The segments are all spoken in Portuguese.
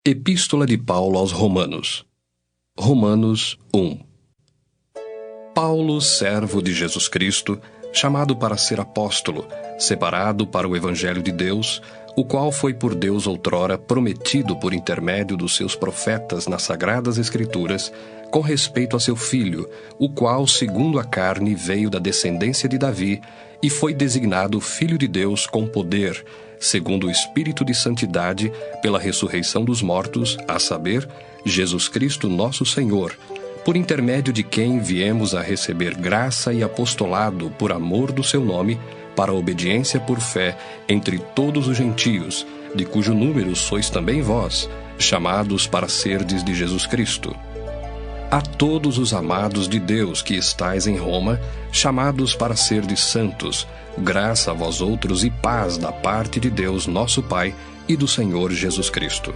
Epístola de Paulo aos Romanos. Romanos 1. Paulo, servo de Jesus Cristo, chamado para ser apóstolo, separado para o Evangelho de Deus, o qual foi por Deus outrora prometido por intermédio dos seus profetas nas Sagradas Escrituras, com respeito a seu Filho, o qual, segundo a carne, veio da descendência de Davi e foi designado Filho de Deus com poder, segundo o Espírito de Santidade, pela ressurreição dos mortos, a saber, Jesus Cristo nosso Senhor, por intermédio de quem viemos a receber graça e apostolado por amor do seu nome, para a obediência por fé entre todos os gentios, de cujo número sois também vós, chamados para serdes de Jesus Cristo. A todos os amados de Deus que estais em Roma, chamados para serdes santos, graça a vós outros e paz da parte de Deus nosso Pai e do Senhor Jesus Cristo.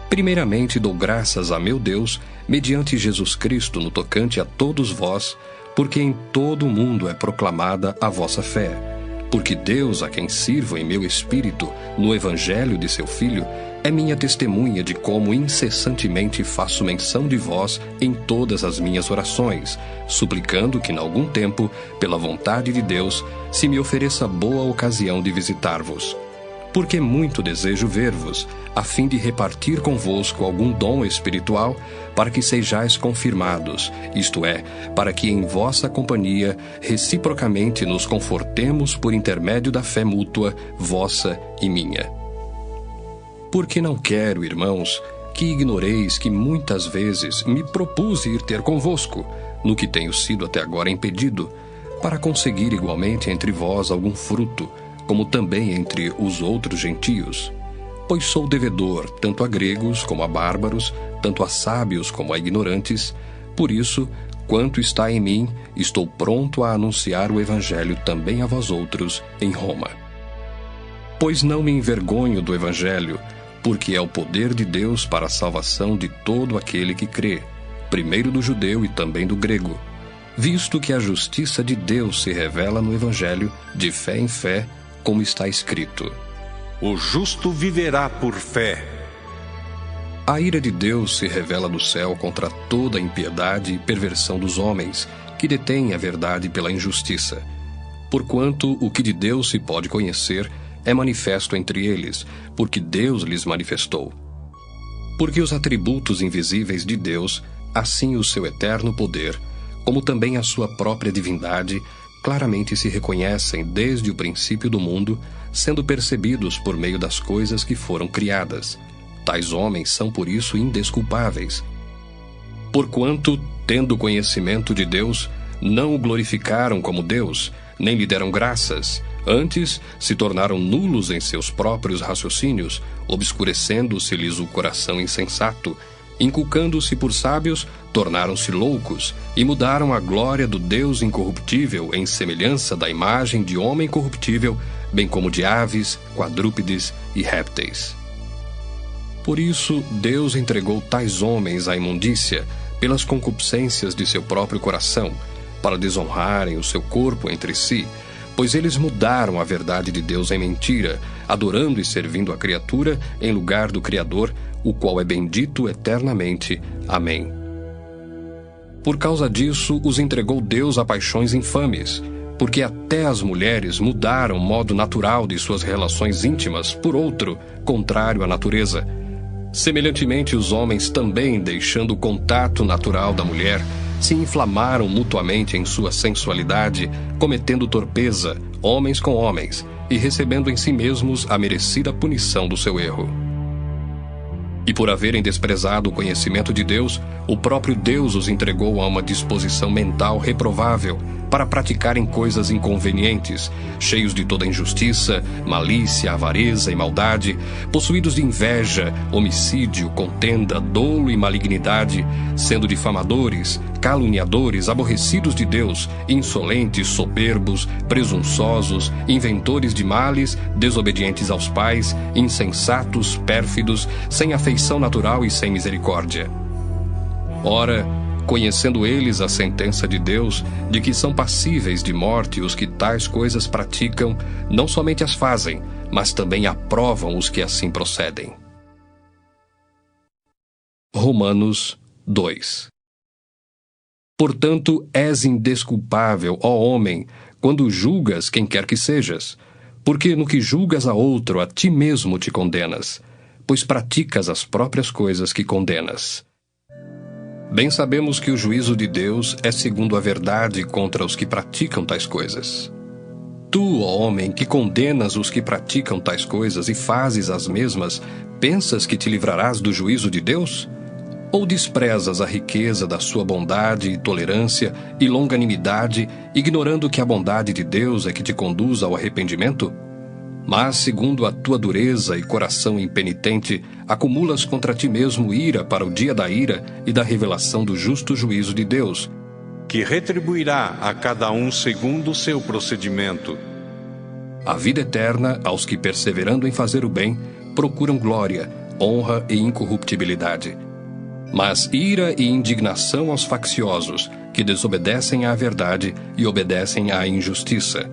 Primeiramente dou graças a meu Deus, mediante Jesus Cristo no tocante a todos vós, porque em todo o mundo é proclamada a vossa fé. Porque Deus, a quem sirvo em meu espírito, no Evangelho de seu Filho, é minha testemunha de como incessantemente faço menção de vós em todas as minhas orações, suplicando que, em algum tempo, pela vontade de Deus, se me ofereça boa ocasião de visitar-vos. Porque muito desejo ver-vos, a fim de repartir convosco algum dom espiritual, para que sejais confirmados, isto é, para que em vossa companhia reciprocamente nos confortemos por intermédio da fé mútua, vossa e minha. Porque não quero, irmãos, que ignoreis que muitas vezes me propus ir ter convosco, no que tenho sido até agora impedido, para conseguir igualmente entre vós algum fruto, como também entre os outros gentios. Pois sou devedor tanto a gregos como a bárbaros, tanto a sábios como a ignorantes. Por isso, quanto está em mim, estou pronto a anunciar o Evangelho também a vós outros em Roma. Pois não me envergonho do Evangelho, porque é o poder de Deus para a salvação de todo aquele que crê, primeiro do judeu e também do grego, visto que a justiça de Deus se revela no Evangelho, de fé em fé, como está escrito: o justo viverá por fé. A ira de Deus se revela do céu contra toda a impiedade e perversão dos homens, que detêm a verdade pela injustiça. Porquanto o que de Deus se pode conhecer é manifesto entre eles, porque Deus lhes manifestou. Porque os atributos invisíveis de Deus, assim o seu eterno poder, como também a sua própria divindade, claramente se reconhecem desde o princípio do mundo, sendo percebidos por meio das coisas que foram criadas. Tais homens são por isso indesculpáveis. Porquanto, tendo conhecimento de Deus, não o glorificaram como Deus, nem lhe deram graças. Antes, se tornaram nulos em seus próprios raciocínios, obscurecendo-se-lhes o coração insensato. Inculcando-se por sábios, tornaram-se loucos e mudaram a glória do Deus incorruptível em semelhança da imagem de homem corruptível, bem como de aves, quadrúpedes e répteis. Por isso, Deus entregou tais homens à imundícia, pelas concupiscências de seu próprio coração, para desonrarem o seu corpo entre si, pois eles mudaram a verdade de Deus em mentira, adorando e servindo a criatura em lugar do Criador, o qual é bendito eternamente. Amém. Por causa disso, os entregou Deus a paixões infames, porque até as mulheres mudaram o modo natural de suas relações íntimas por outro, contrário à natureza. Semelhantemente, os homens também, deixando o contato natural da mulher, se inflamaram mutuamente em sua sensualidade, cometendo torpeza, homens com homens, e recebendo em si mesmos a merecida punição do seu erro. E por haverem desprezado o conhecimento de Deus, o próprio Deus os entregou a uma disposição mental reprovável, para praticarem coisas inconvenientes, cheios de toda injustiça, malícia, avareza e maldade, possuídos de inveja, homicídio, contenda, dolo e malignidade, sendo difamadores, caluniadores, aborrecidos de Deus, insolentes, soberbos, presunçosos, inventores de males, desobedientes aos pais, insensatos, pérfidos, sem afeição natural e sem misericórdia. Ora, conhecendo eles a sentença de Deus, de que são passíveis de morte os que tais coisas praticam, não somente as fazem, mas também aprovam os que assim procedem. Romanos 2. Portanto, és indesculpável, ó homem, quando julgas quem quer que sejas, porque no que julgas a outro, a ti mesmo te condenas, pois praticas as próprias coisas que condenas. Bem sabemos que o juízo de Deus é segundo a verdade contra os que praticam tais coisas. Tu, ó homem, que condenas os que praticam tais coisas e fazes as mesmas, pensas que te livrarás do juízo de Deus? Ou desprezas a riqueza da sua bondade e tolerância e longanimidade, ignorando que a bondade de Deus é que te conduz ao arrependimento? Mas, segundo a tua dureza e coração impenitente, acumulas contra ti mesmo ira para o dia da ira e da revelação do justo juízo de Deus, que retribuirá a cada um segundo o seu procedimento. A vida eterna aos que, perseverando em fazer o bem, procuram glória, honra e incorruptibilidade. Mas ira e indignação aos facciosos, que desobedecem à verdade e obedecem à injustiça.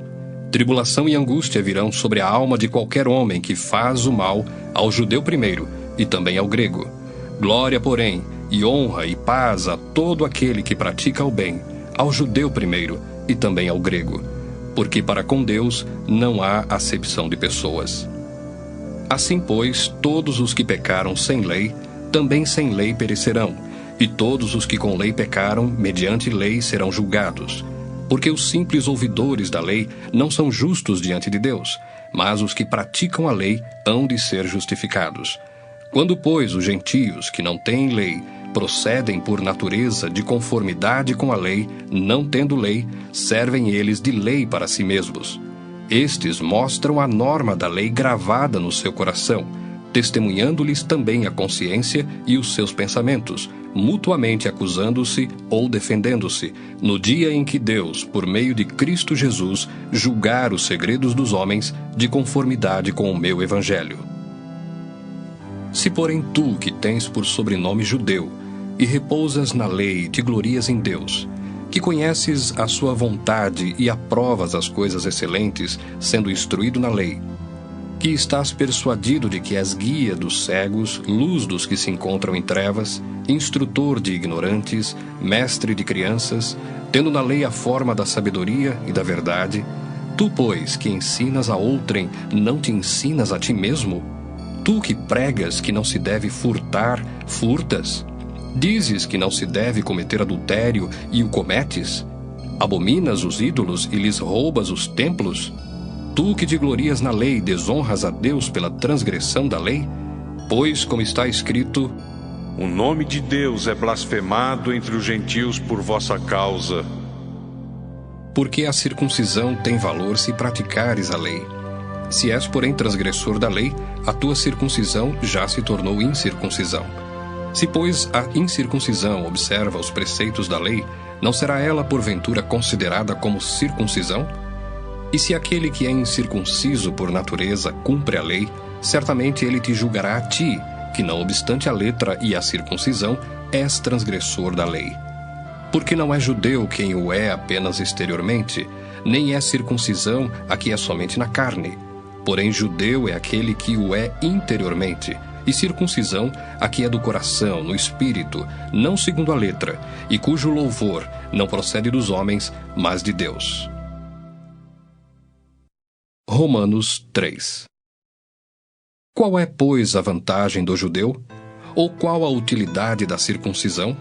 Tribulação e angústia virão sobre a alma de qualquer homem que faz o mal, ao judeu primeiro, e também ao grego. Glória, porém, e honra e paz a todo aquele que pratica o bem, ao judeu primeiro, e também ao grego. Porque para com Deus não há acepção de pessoas. Assim, pois, todos os que pecaram sem lei, também sem lei perecerão, e todos os que com lei pecaram, mediante lei serão julgados. Porque os simples ouvidores da lei não são justos diante de Deus, mas os que praticam a lei hão de ser justificados. Quando, pois, os gentios, que não têm lei, procedem por natureza de conformidade com a lei, não tendo lei, servem eles de lei para si mesmos. Estes mostram a norma da lei gravada no seu coração, testemunhando-lhes também a consciência e os seus pensamentos, mutuamente acusando-se ou defendendo-se, no dia em que Deus, por meio de Cristo Jesus, julgar os segredos dos homens de conformidade com o meu evangelho. Se, porém, tu, que tens por sobrenome judeu, e repousas na lei e te glorias em Deus, que conheces a sua vontade e aprovas as coisas excelentes, sendo instruído na lei, que estás persuadido de que és guia dos cegos, luz dos que se encontram em trevas, instrutor de ignorantes, mestre de crianças, tendo na lei a forma da sabedoria e da verdade, tu, pois, que ensinas a outrem, não te ensinas a ti mesmo? Tu que pregas que não se deve furtar, furtas? Dizes que não se deve cometer adultério e o cometes? Abominas os ídolos e lhes roubas os templos? Tu que te glorias na lei, desonras a Deus pela transgressão da lei? Pois, como está escrito, o nome de Deus é blasfemado entre os gentios por vossa causa. Porque a circuncisão tem valor se praticares a lei. Se és, porém, transgressor da lei, a tua circuncisão já se tornou incircuncisão. Se, pois, a incircuncisão observa os preceitos da lei, não será ela, porventura, considerada como circuncisão? E se aquele que é incircunciso por natureza cumpre a lei, certamente ele te julgará a ti, que não obstante a letra e a circuncisão, és transgressor da lei. Porque não é judeu quem o é apenas exteriormente, nem é circuncisão a que é somente na carne. Porém judeu é aquele que o é interiormente, e circuncisão a que é do coração, no espírito, não segundo a letra, e cujo louvor não procede dos homens, mas de Deus. Romanos 3. Qual é, pois, a vantagem do judeu? Ou qual a utilidade da circuncisão?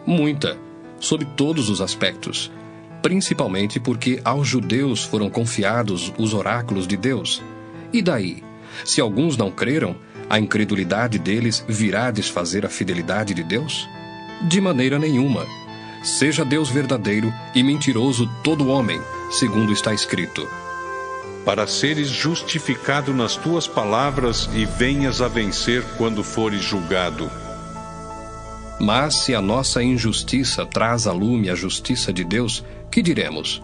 Muita, sob todos os aspectos, principalmente porque aos judeus foram confiados os oráculos de Deus. E daí, se alguns não creram, a incredulidade deles virá desfazer a fidelidade de Deus? De maneira nenhuma. Seja Deus verdadeiro e mentiroso todo homem, segundo está escrito: para seres justificado nas tuas palavras e venhas a vencer quando fores julgado. Mas se a nossa injustiça traz à lume a justiça de Deus, que diremos?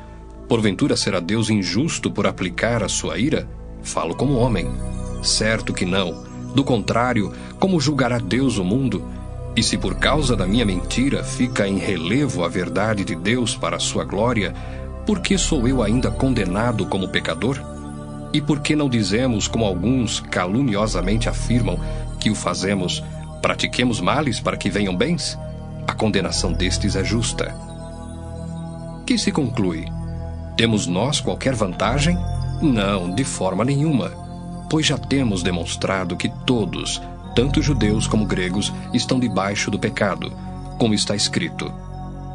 Porventura será Deus injusto por aplicar a sua ira? Falo como homem. Certo que não. Do contrário, como julgará Deus o mundo? E se por causa da minha mentira fica em relevo a verdade de Deus para a sua glória, por que sou eu ainda condenado como pecador? E por que não dizemos, como alguns caluniosamente afirmam, que o fazemos, Pratiquemos males para que venham bens? A condenação destes é justa. Que se conclui? Temos nós qualquer vantagem? Não, de forma nenhuma, pois já temos demonstrado que todos, tanto judeus como gregos, estão debaixo do pecado, como está escrito: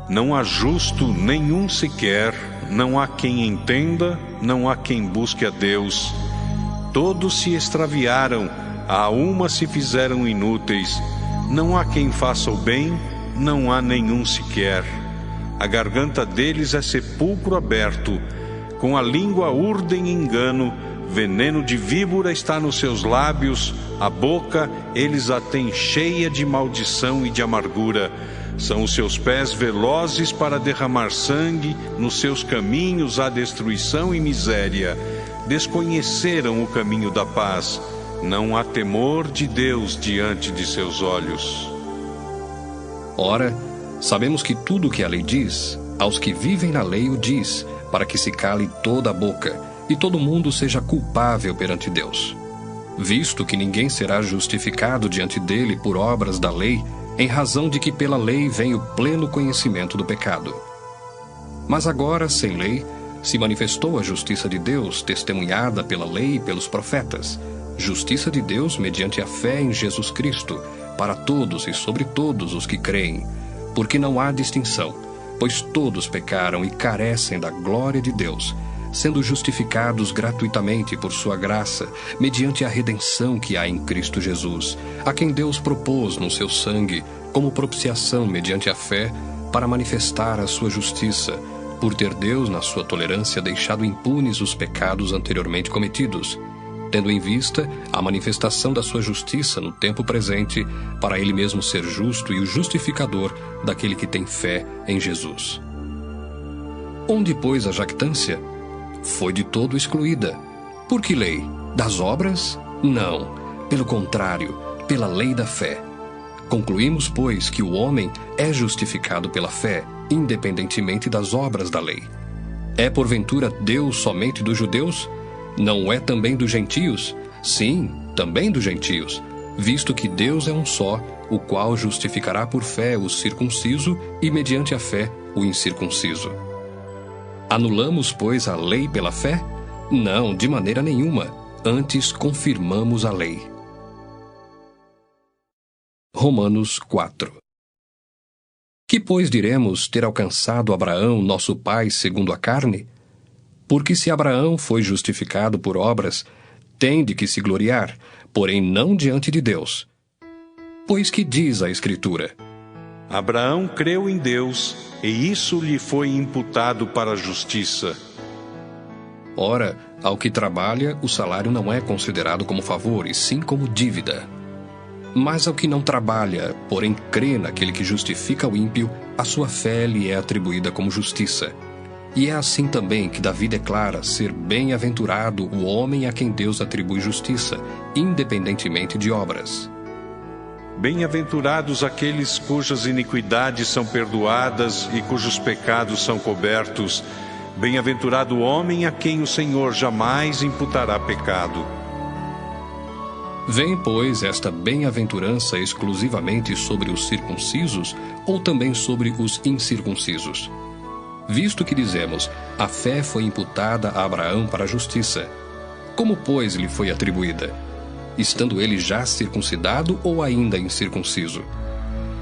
Não há justo nenhum sequer, não há quem entenda, não há quem busque a Deus. Todos se extraviaram, a uma se fizeram inúteis. Não há quem faça o bem, não há nenhum sequer. A garganta deles é sepulcro aberto, com a língua urdem engano, veneno de víbora está nos seus lábios, a boca eles a têm cheia de maldição e de amargura. São os seus pés velozes para derramar sangue, nos seus caminhos há destruição e miséria. Desconheceram o caminho da paz, não há temor de Deus diante de seus olhos. Ora, sabemos que tudo o que a lei diz, aos que vivem na lei o diz, para que se cale toda a boca, e todo mundo seja culpável perante Deus. Visto que ninguém será justificado diante dele por obras da lei, em razão de que pela lei vem o pleno conhecimento do pecado. Mas agora, sem lei, se manifestou a justiça de Deus, testemunhada pela lei e pelos profetas, justiça de Deus mediante a fé em Jesus Cristo, para todos e sobre todos os que creem, porque não há distinção, pois todos pecaram e carecem da glória de Deus, sendo justificados gratuitamente por sua graça, mediante a redenção que há em Cristo Jesus, a quem Deus propôs no seu sangue, como propiciação mediante a fé, para manifestar a sua justiça, por ter Deus, na sua tolerância, deixado impunes os pecados anteriormente cometidos, tendo em vista a manifestação da sua justiça no tempo presente, para ele mesmo ser justo e o justificador daquele que tem fé em Jesus. Onde, pois, a jactância? Foi de todo excluída. Por que lei? Das obras? Não. Pelo contrário, pela lei da fé. Concluímos, pois, que o homem é justificado pela fé, independentemente das obras da lei. É porventura Deus somente dos judeus? Não é também dos gentios? Sim, também dos gentios, visto que Deus é um só, o qual justificará por fé o circunciso e mediante a fé o incircunciso. Anulamos, pois, a lei pela fé? Não, de maneira nenhuma. Antes confirmamos a lei. Romanos 4. Que, pois, diremos ter alcançado Abraão, nosso pai, segundo a carne? Porque se Abraão foi justificado por obras, tem de que se gloriar, porém não diante de Deus. Pois que diz a Escritura? Abraão creu em Deus, e isso lhe foi imputado para a justiça. Ora, ao que trabalha, o salário não é considerado como favor, e sim como dívida. Mas ao que não trabalha, porém crê naquele que justifica o ímpio, a sua fé lhe é atribuída como justiça. E é assim também que Davi declara ser bem-aventurado o homem a quem Deus atribui justiça, independentemente de obras. Bem-aventurados aqueles cujas iniquidades são perdoadas e cujos pecados são cobertos. Bem-aventurado o homem a quem o Senhor jamais imputará pecado. Vem, pois, esta bem-aventurança exclusivamente sobre os circuncisos ou também sobre os incircuncisos? Visto que dizemos, a fé foi imputada a Abraão para a justiça. Como, pois, lhe foi atribuída? Estando ele já circuncidado ou ainda incircunciso?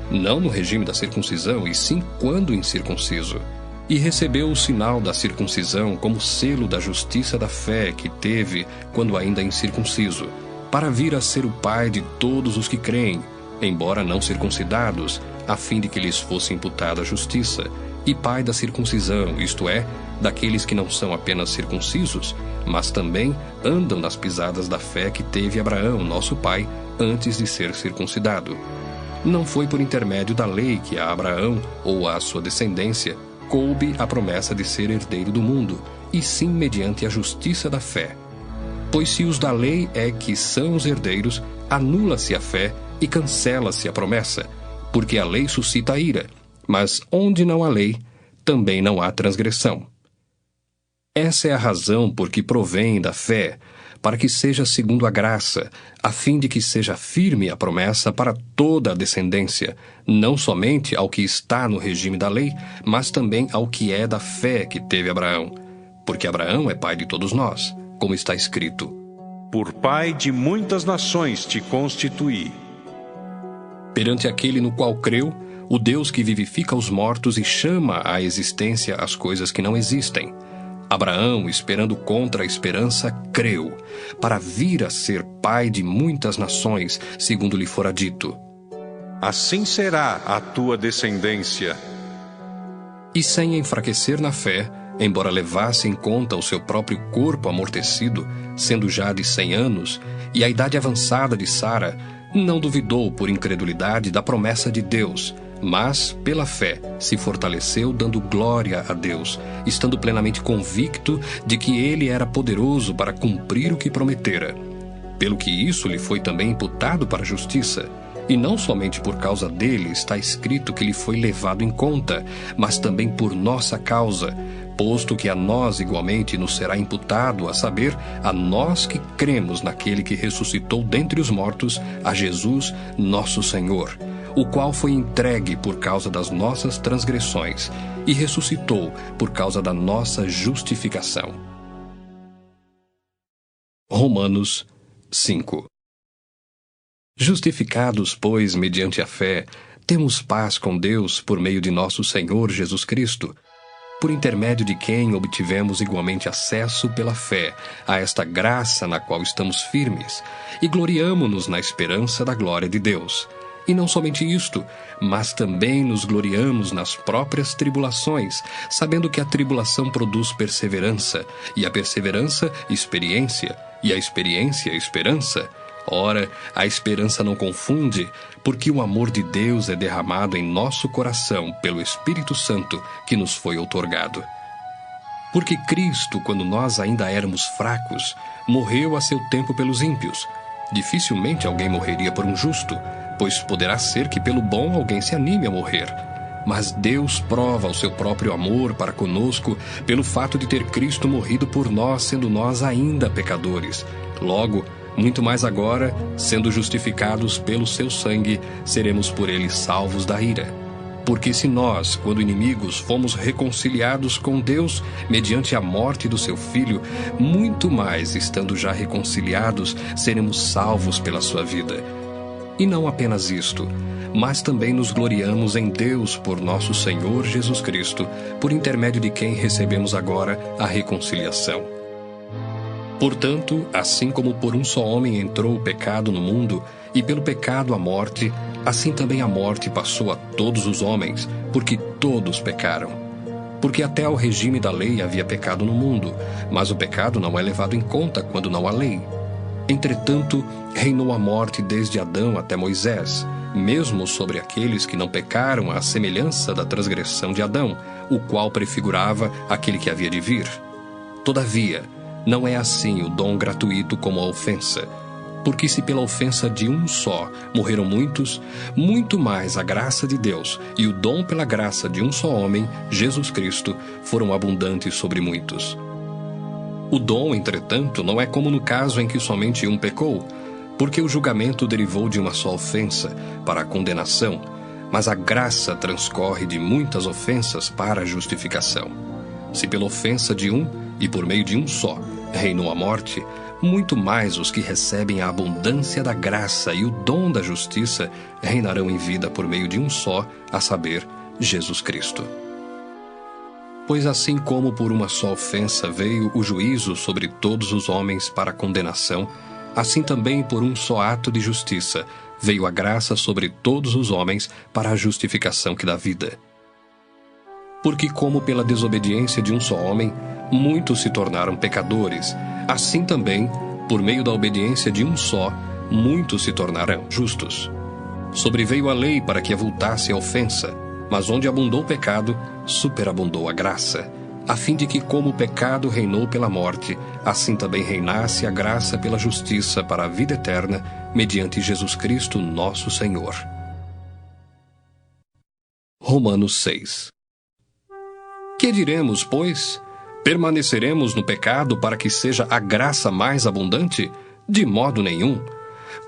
Não no regime da circuncisão, e sim quando incircunciso. E recebeu o sinal da circuncisão como selo da justiça da fé que teve quando ainda incircunciso, para vir a ser o pai de todos os que creem, embora não circuncidados, a fim de que lhes fosse imputada a justiça, e pai da circuncisão, isto é, daqueles que não são apenas circuncisos, mas também andam nas pisadas da fé que teve Abraão, nosso pai, antes de ser circuncidado. Não foi por intermédio da lei que a Abraão, ou à sua descendência, coube a promessa de ser herdeiro do mundo, e sim mediante a justiça da fé. Pois se os da lei é que são os herdeiros, anula-se a fé e cancela-se a promessa, porque a lei suscita a ira, mas onde não há lei, também não há transgressão. Essa é a razão por que provém da fé, para que seja segundo a graça, a fim de que seja firme a promessa para toda a descendência, não somente ao que está no regime da lei, mas também ao que é da fé que teve Abraão. Porque Abraão é pai de todos nós, como está escrito: Por pai de muitas nações te constituí. Perante aquele no qual creu, o Deus que vivifica os mortos e chama à existência as coisas que não existem. Abraão, esperando contra a esperança, creu, para vir a ser pai de muitas nações, segundo lhe fora dito: Assim será a tua descendência. E sem enfraquecer na fé, embora levasse em conta o seu próprio corpo amortecido, sendo já de 100 anos, e a idade avançada de Sara, não duvidou por incredulidade da promessa de Deus, mas, pela fé, se fortaleceu dando glória a Deus, estando plenamente convicto de que ele era poderoso para cumprir o que prometera. Pelo que isso lhe foi também imputado para a justiça. E não somente por causa dele está escrito que lhe foi levado em conta, mas também por nossa causa, posto que a nós igualmente nos será imputado, a saber, a nós que cremos naquele que ressuscitou dentre os mortos, a Jesus, nosso Senhor, o qual foi entregue por causa das nossas transgressões e ressuscitou por causa da nossa justificação. Romanos 5. Justificados, pois, mediante a fé, temos paz com Deus por meio de nosso Senhor Jesus Cristo, por intermédio de quem obtivemos igualmente acesso pela fé a esta graça na qual estamos firmes, e gloriamo-nos na esperança da glória de Deus. E não somente isto, mas também nos gloriamos nas próprias tribulações, sabendo que a tribulação produz perseverança, e a perseverança, experiência, e a experiência, esperança. Ora, a esperança não confunde, porque o amor de Deus é derramado em nosso coração pelo Espírito Santo que nos foi outorgado. Porque Cristo, quando nós ainda éramos fracos, morreu a seu tempo pelos ímpios. Dificilmente alguém morreria por um justo, pois poderá ser que pelo bom alguém se anime a morrer. Mas Deus prova o seu próprio amor para conosco pelo fato de ter Cristo morrido por nós, sendo nós ainda pecadores. Logo, muito mais agora, sendo justificados pelo seu sangue, seremos por ele salvos da ira. Porque se nós, quando inimigos, fomos reconciliados com Deus mediante a morte do seu Filho, muito mais, estando já reconciliados, seremos salvos pela sua vida. E não apenas isto, mas também nos gloriamos em Deus por nosso Senhor Jesus Cristo, por intermédio de quem recebemos agora a reconciliação. Portanto, assim como por um só homem entrou o pecado no mundo, e pelo pecado a morte, assim também a morte passou a todos os homens, porque todos pecaram. Porque até ao regime da lei havia pecado no mundo, mas o pecado não é levado em conta quando não há lei. Entretanto, reinou a morte desde Adão até Moisés, mesmo sobre aqueles que não pecaram à semelhança da transgressão de Adão, o qual prefigurava aquele que havia de vir. Todavia, não é assim o dom gratuito como a ofensa. Porque se pela ofensa de um só morreram muitos, muito mais a graça de Deus e o dom pela graça de um só homem, Jesus Cristo, foram abundantes sobre muitos. O dom, entretanto, não é como no caso em que somente um pecou, porque o julgamento derivou de uma só ofensa, para a condenação, mas a graça transcorre de muitas ofensas para a justificação. Se pela ofensa de um, e por meio de um só, reinou a morte, muito mais os que recebem a abundância da graça e o dom da justiça reinarão em vida por meio de um só, a saber, Jesus Cristo. Pois assim como por uma só ofensa veio o juízo sobre todos os homens para a condenação, assim também por um só ato de justiça veio a graça sobre todos os homens para a justificação que dá vida. Porque como pela desobediência de um só homem, muitos se tornaram pecadores, assim também, por meio da obediência de um só, muitos se tornarão justos. Sobreveio a lei para que avultasse a ofensa, mas onde abundou o pecado, superabundou a graça, a fim de que, como o pecado reinou pela morte, assim também reinasse a graça pela justiça para a vida eterna, mediante Jesus Cristo, nosso Senhor. Romanos 6. Que diremos, pois? Permaneceremos no pecado para que seja a graça mais abundante? De modo nenhum.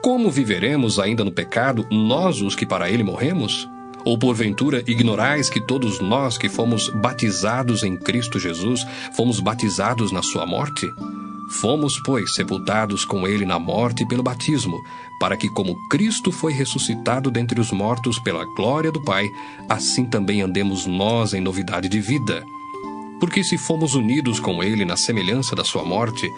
Como viveremos ainda no pecado, nós os que para ele morremos? Ou porventura ignorais que todos nós que fomos batizados em Cristo Jesus, fomos batizados na sua morte? Fomos, pois, sepultados com ele na morte pelo batismo, para que como Cristo foi ressuscitado dentre os mortos pela glória do Pai, assim também andemos nós em novidade de vida. Porque se fomos unidos com ele na semelhança da sua morte,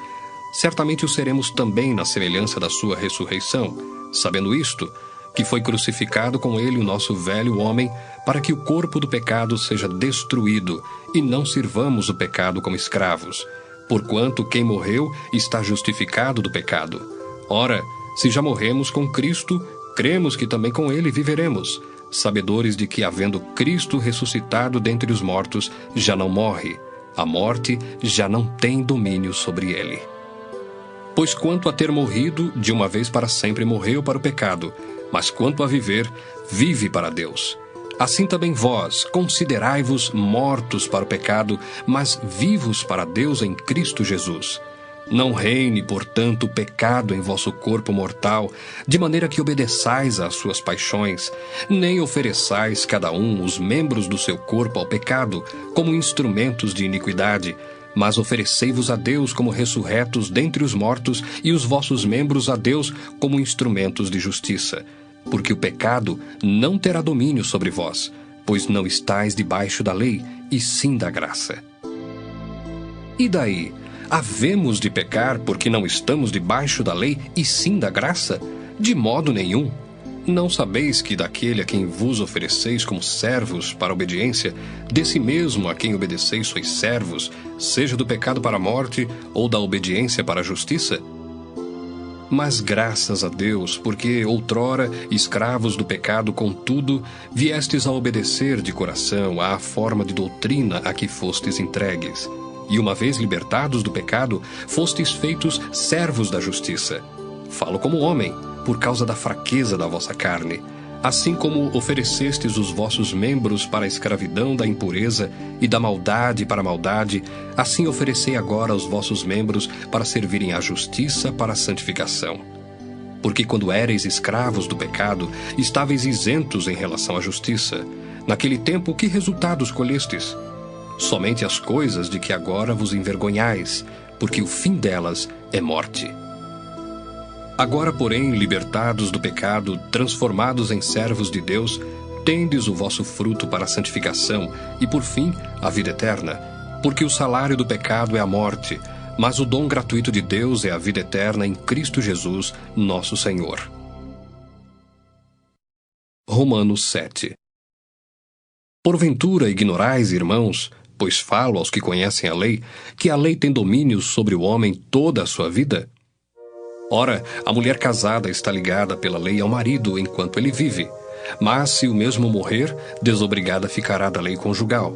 certamente o seremos também na semelhança da sua ressurreição, sabendo isto, que foi crucificado com ele o nosso velho homem, para que o corpo do pecado seja destruído, e não sirvamos o pecado como escravos. Porquanto quem morreu está justificado do pecado. Ora, se já morremos com Cristo, cremos que também com ele viveremos, sabedores de que, havendo Cristo ressuscitado dentre os mortos, já não morre, a morte já não tem domínio sobre ele. Pois quanto a ter morrido, de uma vez para sempre morreu para o pecado, mas quanto a viver, vive para Deus. Assim também vós, considerai-vos mortos para o pecado, mas vivos para Deus em Cristo Jesus. Não reine, portanto, o pecado em vosso corpo mortal, de maneira que obedeçais às suas paixões, nem ofereçais cada um os membros do seu corpo ao pecado, como instrumentos de iniquidade, mas oferecei-vos a Deus como ressurretos dentre os mortos, e os vossos membros a Deus como instrumentos de justiça. Porque o pecado não terá domínio sobre vós, pois não estáis debaixo da lei, e sim da graça. E daí? Havemos de pecar porque não estamos debaixo da lei, e sim da graça? De modo nenhum. Não sabeis que daquele a quem vos ofereceis como servos para a obediência, desse mesmo a quem obedeceis sois servos, seja do pecado para a morte, ou da obediência para a justiça? Mas graças a Deus, porque outrora, escravos do pecado, contudo, viestes a obedecer de coração à forma de doutrina a que fostes entregues. E uma vez libertados do pecado, fostes feitos servos da justiça. Falo como homem, por causa da fraqueza da vossa carne. Assim como oferecestes os vossos membros para a escravidão da impureza e da maldade para a maldade, assim oferecei agora os vossos membros para servirem à justiça para a santificação. Porque quando éreis escravos do pecado, estáveis isentos em relação à justiça. Naquele tempo, que resultados colhestes? Somente as coisas de que agora vos envergonhais, porque o fim delas é morte. Agora, porém, libertados do pecado, transformados em servos de Deus, tendes o vosso fruto para a santificação e, por fim, a vida eterna. Porque o salário do pecado é a morte, mas o dom gratuito de Deus é a vida eterna em Cristo Jesus, nosso Senhor. Romanos 7. Porventura ignorais, irmãos, pois falo aos que conhecem a lei, que a lei tem domínio sobre o homem toda a sua vida? Ora, a mulher casada está ligada pela lei ao marido enquanto ele vive, mas se o mesmo morrer, desobrigada ficará da lei conjugal.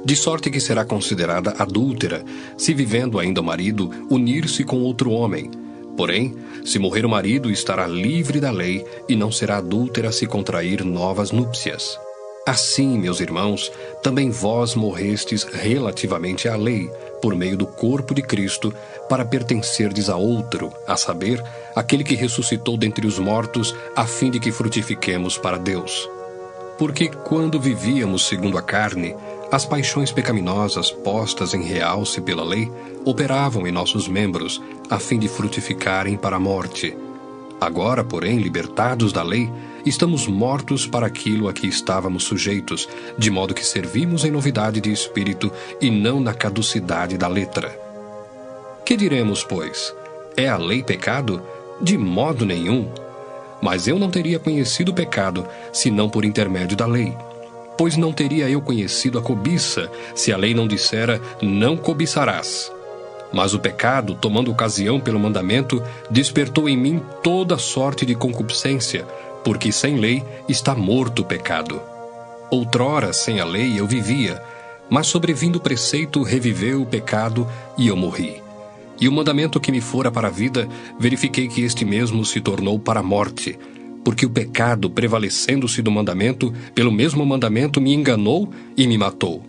De sorte que será considerada adúltera, se vivendo ainda o marido, unir-se com outro homem. Porém, se morrer o marido, estará livre da lei e não será adúltera se contrair novas núpcias. Assim, meus irmãos, também vós morrestes relativamente à lei, por meio do corpo de Cristo, para pertencerdes a outro, a saber, aquele que ressuscitou dentre os mortos, a fim de que frutifiquemos para Deus. Porque quando vivíamos segundo a carne, as paixões pecaminosas postas em realce pela lei operavam em nossos membros, a fim de frutificarem para a morte. Agora, porém, libertados da lei, estamos mortos para aquilo a que estávamos sujeitos, de modo que servimos em novidade de espírito e não na caducidade da letra. Que diremos, pois? É a lei pecado? De modo nenhum. Mas eu não teria conhecido o pecado, senão por intermédio da lei. Pois não teria eu conhecido a cobiça, se a lei não dissera, não cobiçarás. Mas o pecado, tomando ocasião pelo mandamento, despertou em mim toda sorte de concupiscência, porque sem lei está morto o pecado. Outrora, sem a lei, eu vivia, mas sobrevindo o preceito, reviveu o pecado e eu morri. E o mandamento que me fora para a vida, verifiquei que este mesmo se tornou para a morte, porque o pecado, prevalecendo-se do mandamento, pelo mesmo mandamento me enganou e me matou.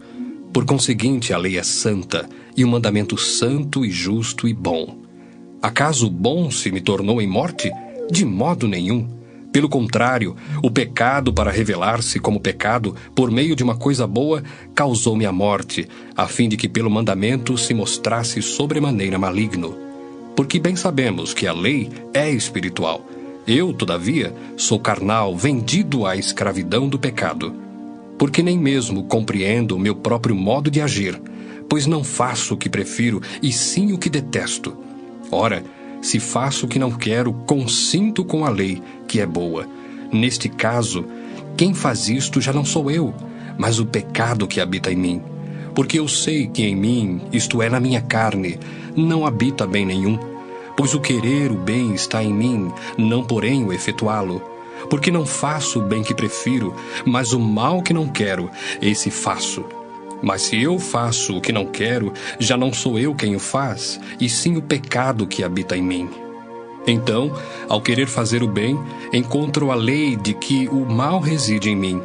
Por conseguinte, a lei é santa, e um mandamento santo e justo e bom. Acaso o bom se me tornou em morte? De modo nenhum. Pelo contrário, o pecado, para revelar-se como pecado, por meio de uma coisa boa, causou-me a morte, a fim de que pelo mandamento se mostrasse sobremaneira maligno. Porque bem sabemos que a lei é espiritual. Eu, todavia, sou carnal, vendido à escravidão do pecado. Porque nem mesmo compreendo o meu próprio modo de agir, pois não faço o que prefiro, e sim o que detesto. Ora, se faço o que não quero, consinto com a lei, que é boa. Neste caso, quem faz isto já não sou eu, mas o pecado que habita em mim. Porque eu sei que em mim, isto é, na minha carne, não habita bem nenhum. Pois o querer o bem está em mim, não porém o efetuá-lo. Porque não faço o bem que prefiro, mas o mal que não quero, esse faço. Mas se eu faço o que não quero, já não sou eu quem o faz, e sim o pecado que habita em mim. Então, ao querer fazer o bem, encontro a lei de que o mal reside em mim,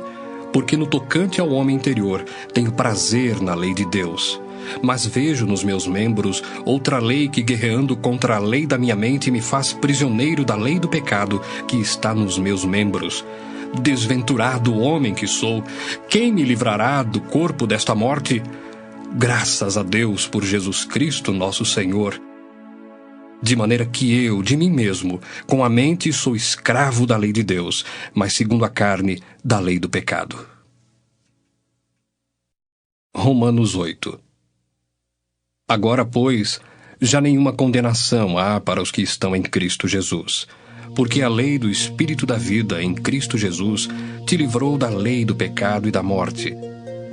porque no tocante ao homem interior tenho prazer na lei de Deus. Mas vejo nos meus membros outra lei que, guerreando contra a lei da minha mente, me faz prisioneiro da lei do pecado que está nos meus membros. Desventurado homem que sou, quem me livrará do corpo desta morte? Graças a Deus por Jesus Cristo, nosso Senhor. De maneira que eu, de mim mesmo, com a mente sou escravo da lei de Deus, mas segundo a carne, da lei do pecado. Romanos 8. Agora, pois, já nenhuma condenação há para os que estão em Cristo Jesus. Porque a lei do Espírito da vida em Cristo Jesus te livrou da lei do pecado e da morte.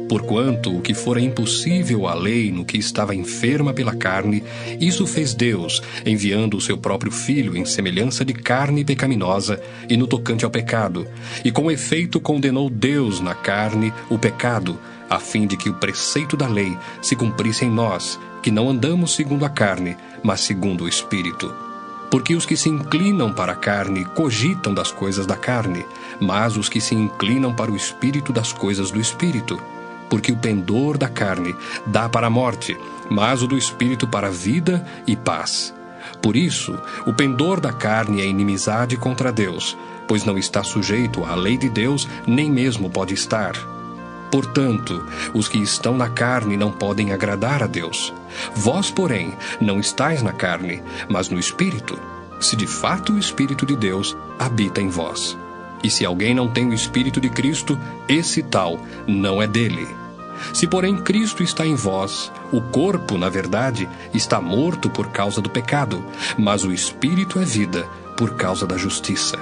Porquanto o que fora impossível à lei no que estava enferma pela carne, isso fez Deus, enviando o seu próprio Filho em semelhança de carne pecaminosa e no tocante ao pecado, e com efeito condenou Deus na carne o pecado, a fim de que o preceito da lei se cumprisse em nós, que não andamos segundo a carne, mas segundo o Espírito. Porque os que se inclinam para a carne cogitam das coisas da carne, mas os que se inclinam para o Espírito das coisas do Espírito. Porque o pendor da carne dá para a morte, mas o do Espírito para a vida e paz. Por isso, o pendor da carne é inimizade contra Deus, pois não está sujeito à lei de Deus, nem mesmo pode estar. Portanto, os que estão na carne não podem agradar a Deus. Vós, porém, não estáis na carne, mas no Espírito, se de fato o Espírito de Deus habita em vós. E se alguém não tem o Espírito de Cristo, esse tal não é dele. Se, porém, Cristo está em vós, o corpo, na verdade, está morto por causa do pecado, mas o Espírito é vida por causa da justiça.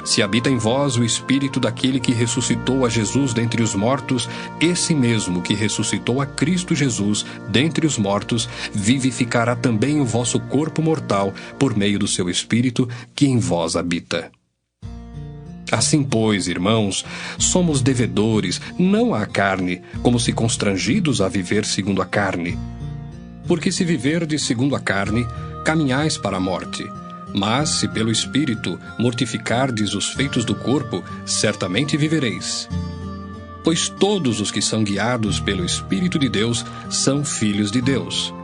Se habita em vós o Espírito daquele que ressuscitou a Jesus dentre os mortos, esse mesmo que ressuscitou a Cristo Jesus dentre os mortos, vivificará também o vosso corpo mortal por meio do seu Espírito que em vós habita. Assim, pois, irmãos, somos devedores, não à carne, como se constrangidos a viver segundo a carne. Porque se viverdes segundo a carne, caminhais para a morte. Mas, se pelo Espírito mortificardes os feitos do corpo, certamente vivereis. Pois todos os que são guiados pelo Espírito de Deus são filhos de Deus.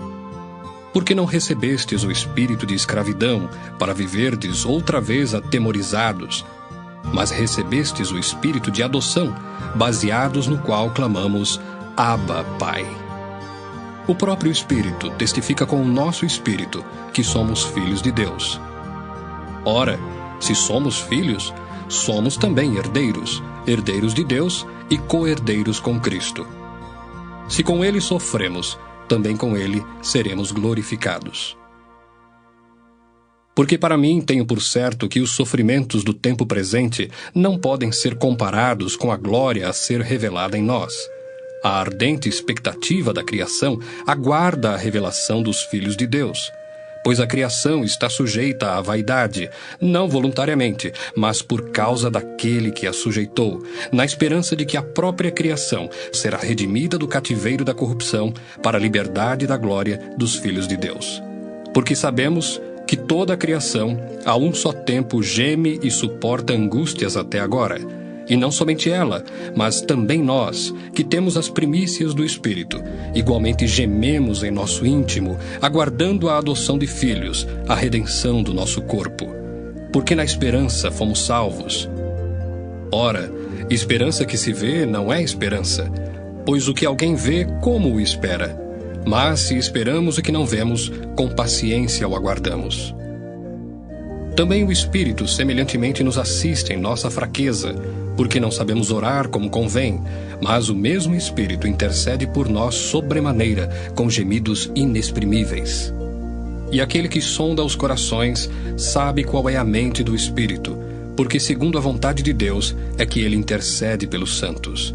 Porque não recebestes o espírito de escravidão, para viverdes outra vez atemorizados, mas recebestes o espírito de adoção, baseados no qual clamamos, Abba, Pai. O próprio Espírito testifica com o nosso espírito que somos filhos de Deus. Ora, se somos filhos, somos também herdeiros, herdeiros de Deus e co-herdeiros com Cristo. Se com ele sofremos, também com ele seremos glorificados. Porque para mim tenho por certo que os sofrimentos do tempo presente não podem ser comparados com a glória a ser revelada em nós. A ardente expectativa da criação aguarda a revelação dos filhos de Deus. Pois a criação está sujeita à vaidade, não voluntariamente, mas por causa daquele que a sujeitou, na esperança de que a própria criação será redimida do cativeiro da corrupção para a liberdade da glória dos filhos de Deus. Porque sabemos que toda a criação, a um só tempo, geme e suporta angústias até agora. E não somente ela, mas também nós, que temos as primícias do Espírito, igualmente gememos em nosso íntimo, aguardando a adoção de filhos, a redenção do nosso corpo. Porque na esperança fomos salvos. Ora, esperança que se vê não é esperança, pois o que alguém vê, como o espera? Mas se esperamos o que não vemos, com paciência o aguardamos. Também o Espírito semelhantemente nos assiste em nossa fraqueza, porque não sabemos orar como convém, mas o mesmo Espírito intercede por nós sobremaneira, com gemidos inexprimíveis. E aquele que sonda os corações sabe qual é a mente do Espírito, porque segundo a vontade de Deus é que ele intercede pelos santos.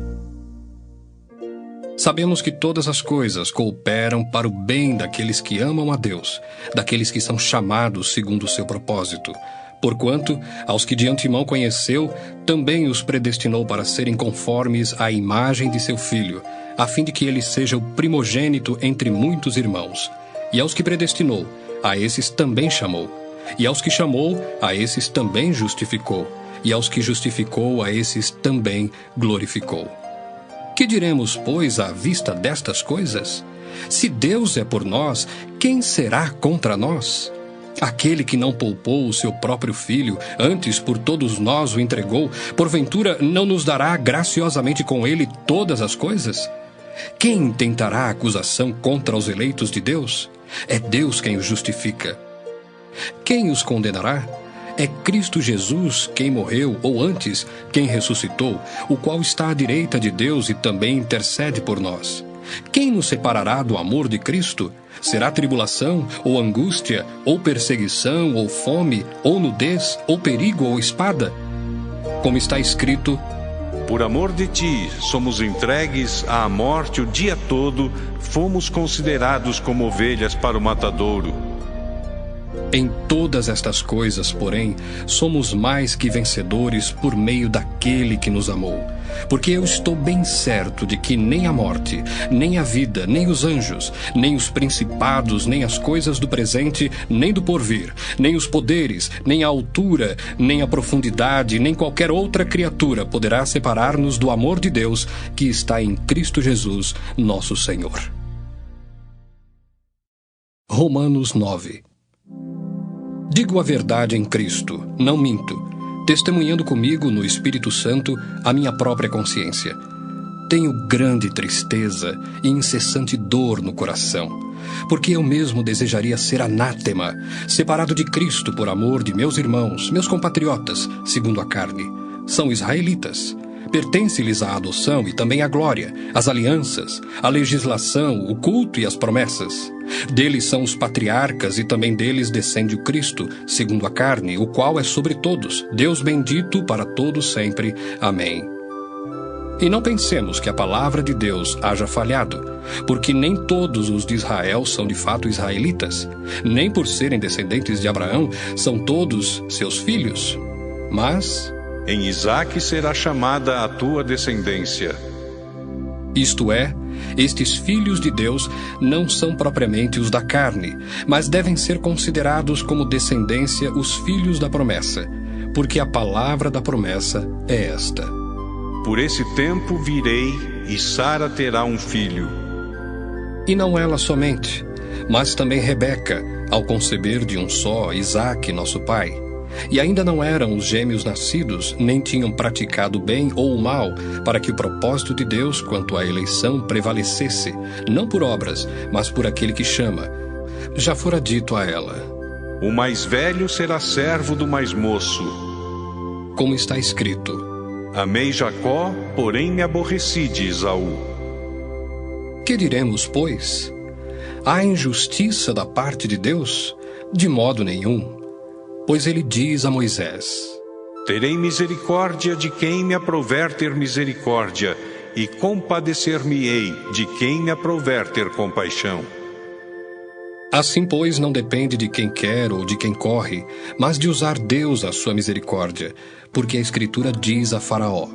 Sabemos que todas as coisas cooperam para o bem daqueles que amam a Deus, daqueles que são chamados segundo o seu propósito. Porquanto, aos que de antemão conheceu, também os predestinou para serem conformes à imagem de seu Filho, a fim de que ele seja o primogênito entre muitos irmãos. E aos que predestinou, a esses também chamou. E aos que chamou, a esses também justificou. E aos que justificou, a esses também glorificou. Que diremos, pois, à vista destas coisas? Se Deus é por nós, quem será contra nós? Aquele que não poupou o seu próprio Filho, antes por todos nós o entregou, porventura não nos dará graciosamente com ele todas as coisas? Quem tentará acusação contra os eleitos de Deus? É Deus quem os justifica. Quem os condenará? É Cristo Jesus quem morreu, ou antes, quem ressuscitou, o qual está à direita de Deus e também intercede por nós. Quem nos separará do amor de Cristo? Será tribulação, ou angústia, ou perseguição, ou fome, ou nudez, ou perigo, ou espada? Como está escrito: por amor de ti, somos entregues à morte o dia todo, fomos considerados como ovelhas para o matadouro. Em todas estas coisas, porém, somos mais que vencedores por meio daquele que nos amou. Porque eu estou bem certo de que nem a morte, nem a vida, nem os anjos, nem os principados, nem as coisas do presente, nem do porvir, nem os poderes, nem a altura, nem a profundidade, nem qualquer outra criatura poderá separar-nos do amor de Deus que está em Cristo Jesus, nosso Senhor. Romanos 9. Digo a verdade em Cristo, não minto, testemunhando comigo no Espírito Santo a minha própria consciência. Tenho grande tristeza e incessante dor no coração, porque eu mesmo desejaria ser anátema, separado de Cristo por amor de meus irmãos, meus compatriotas, segundo a carne. São israelitas. Pertence-lhes a adoção e também a glória, as alianças, a legislação, o culto e as promessas. Deles são os patriarcas e também deles descende o Cristo, segundo a carne, o qual é sobre todos, Deus bendito para todos sempre. Amém. E não pensemos que a palavra de Deus haja falhado, porque nem todos os de Israel são de fato israelitas, nem por serem descendentes de Abraão são todos seus filhos. Mas em Isaque será chamada a tua descendência. Isto é, estes filhos de Deus não são propriamente os da carne, mas devem ser considerados como descendência os filhos da promessa, porque a palavra da promessa é esta: por esse tempo virei, e Sara terá um filho. E não ela somente, mas também Rebeca, ao conceber de um só, Isaque, nosso pai. E ainda não eram os gêmeos nascidos, nem tinham praticado o bem ou o mal, para que o propósito de Deus quanto à eleição prevalecesse, não por obras, mas por aquele que chama. Já fora dito a ela: o mais velho será servo do mais moço. Como está escrito: amei Jacó, porém me aborreci de Esaú. Que diremos, pois? Há injustiça da parte de Deus? De modo nenhum. Pois ele diz a Moisés: terei misericórdia de quem me aprouver ter misericórdia, e compadecer-me-ei de quem me aprouver ter compaixão. Assim, pois, não depende de quem quer ou de quem corre, mas de usar Deus a sua misericórdia, porque a Escritura diz a Faraó: